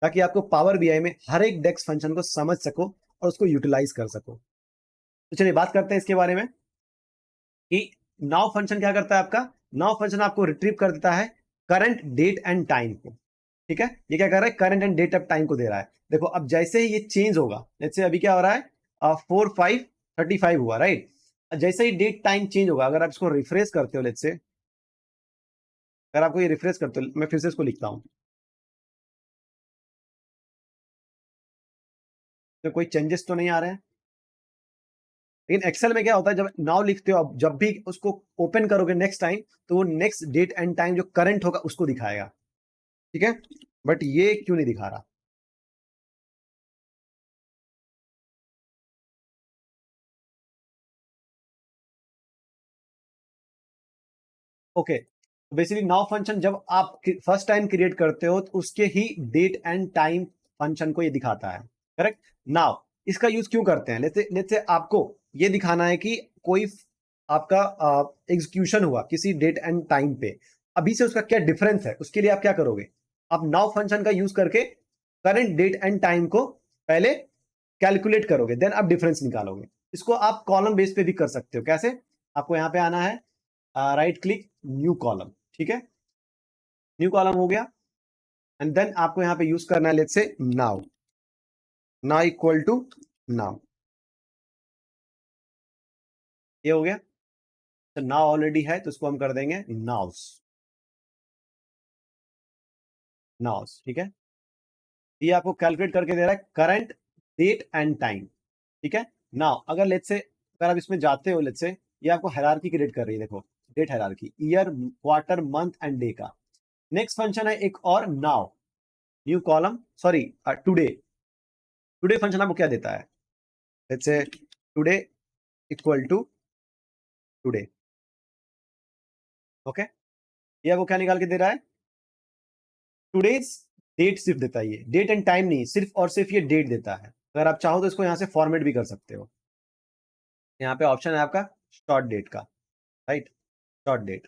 ताकि आपको पावर बीआई में हर एक डेक्स फंक्शन को समझ सको और उसको यूटिलाइज कर सको। तो चलिए बात करते हैं इसके बारे में कि नाउ फंक्शन क्या करता है आपका। नाउ फंक्शन आपको रिट्रीव कर देता है करंट डेट एंड टाइम को, ठीक है। ये क्या कर रहा है? Current and date of time को दे रहा है। देखो अब जैसे ही ये चेंज होगा, जैसे अभी क्या हो रहा है 4/5/35 हुआ, राइट। जैसे ही डेट टाइम चेंज होगा, अगर आप इसको रिफ्रेश करते हो, लेट्स से अगर आपको ये रिफ्रेश करते हो, मैं फिर से इसको लिखता हूं, तो कोई चेंजेस तो नहीं आ रहे हैं। लेकिन एक्सेल में क्या होता है, जब नाउ लिखते हो, अब जब भी उसको ओपन करोगे नेक्स्ट टाइम, तो वो नेक्स्ट डेट एंड टाइम जो करंट होगा उसको दिखाएगा, ठीक है। बट ये क्यों नहीं दिखा रहा? ओके, बेसिकली नाउ फंक्शन जब आप फर्स्ट टाइम क्रिएट करते हो तो उसके ही डेट एंड टाइम फंक्शन को ये दिखाता है, करेक्ट। नाउ इसका यूज क्यों करते हैं? लेट्स से आपको ये दिखाना है कि कोई आपका एग्जीक्यूशन हुआ किसी डेट एंड टाइम पे, अभी से उसका क्या डिफरेंस है, उसके लिए आप क्या करोगे? आप नाउ फंक्शन का यूज करके करंट डेट एंड टाइम को पहले कैलकुलेट करोगे, देन आप डिफरेंस निकालोगे। इसको आप कॉलम बेस पे भी कर सकते हो। कैसे? आपको यहां पे आना है, राइट क्लिक, न्यू कॉलम, ठीक है, न्यू कॉलम हो गया, एंड देन आपको यहां पे यूज करना है let's say now, now equal to now, ये हो गया। तो नाउ ऑलरेडी है तो इसको हम कर देंगे नाउस, नाउस, ठीक है। ये आपको कैलकुलेट करके दे रहा है करंट डेट एंड टाइम, ठीक है। नाउ अगर लेट्स से अगर आप इसमें जाते हो, लेट्स से ये आपको हायरार्की क्रिएट कर रही है, देखो date hierarchy, year, quarter, month and day का। नेक्स्ट फंक्शन है एक और, now new column, sorry today, today function आपको क्या देता है? Let's say today equal to today, okay. ये आपको क्या निकाल के दे रहा है? टुडेज डेट सिर्फ देता है, ये डेट एंड टाइम नहीं, सिर्फ और सिर्फ ये डेट देता है। अगर आप चाहो तो इसको यहां से फॉर्मेट भी कर सकते हो। यहाँ पे ऑप्शन है आपका शॉर्ट डेट का, राइट, शॉर्ट डेट।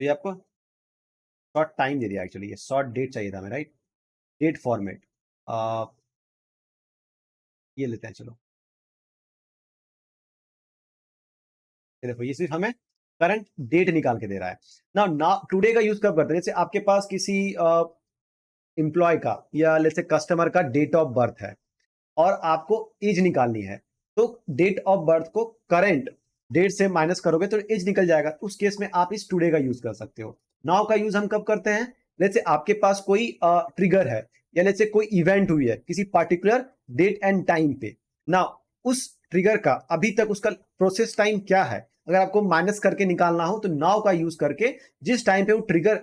तो ये आपको शॉर्ट टाइम दे दिया, एक्चुअली ये शॉर्ट डेट चाहिए था हमें, राइट। डेट फॉर्मेट, ये लेते हैं, चलो। ये देखो ये सिर्फ हमें करंट डेट निकाल के दे रहा है। ना टुडे का यूज कब करते हैं, जैसे आपके पास किसी एम्प्लॉय का या जैसे कस्टमर का डेट ऑफ बर्थ है और आपको एज निकालनी है, तो डेट ऑफ बर्थ को करंट डेट से माइनस करोगे तो एज निकल जाएगा। उस केस में आप इस टुडे का यूज कर सकते हो। नाउ का यूज हम कब करते हैं, लेट्स से आपके पास कोई ट्रिगर है या लेट्स से कोई इवेंट हुई है किसी पर्टिकुलर डेट एंड टाइम पे। नाउ उस ट्रिगर का अभी तक उसका प्रोसेस टाइम क्या है, अगर आपको माइनस करके निकालना हो तो नाउ का यूज करके जिस टाइम पे वो ट्रिगर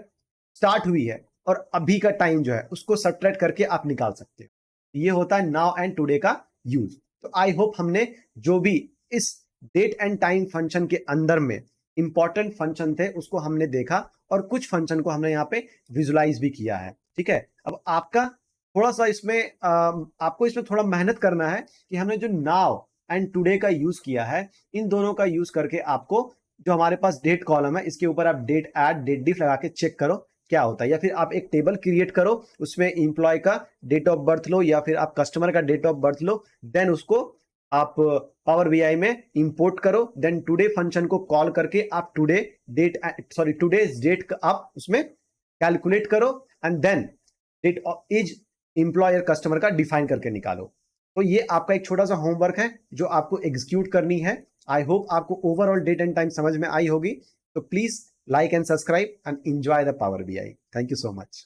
स्टार्ट हुई है और अभी का टाइम जो है उसको सब्ट्रैक्ट करके आप निकाल सकते हो। ये होता है नाउ एंड टुडे का यूज। तो आई होप हमने जो भी इस डेट एंड टाइम फंक्शन के अंदर में इंपॉर्टेंट फंक्शन थे उसको हमने देखा और कुछ फंक्शन को हमने यहाँ पे विजुलाइज भी किया है। ठीक है, अब आपका थोड़ा सा इसमें आपको इसमें थोड़ा मेहनत करना है कि हमने जो नाउ एंड टुडे का यूज किया है, इन दोनों का यूज करके आपको जो हमारे पास डेट कॉलम है इसके ऊपर आप डेट ऐड डेट डिफ लगा के चेक करो क्या होता है, या फिर आप एक टेबल क्रिएट करो उसमें इंप्लॉय का डेट ऑफ बर्थ लो या फिर आप कस्टमर का डेट ऑफ बर्थ लो, देन उसको आप पावर बीआई में इंपोर्ट करो, देन टुडे फंक्शन को कॉल करके आप टुडेज डेट आप उसमें कैलकुलेट करो and then date is employer customer का डिफाइन करके निकालो। तो ये आपका एक छोटा सा होमवर्क है जो आपको एग्जीक्यूट करनी है। आई होप आपको ओवरऑल डेट एंड टाइम समझ में आई होगी। तो please like and subscribe and enjoy the Power BI. Thank you so much.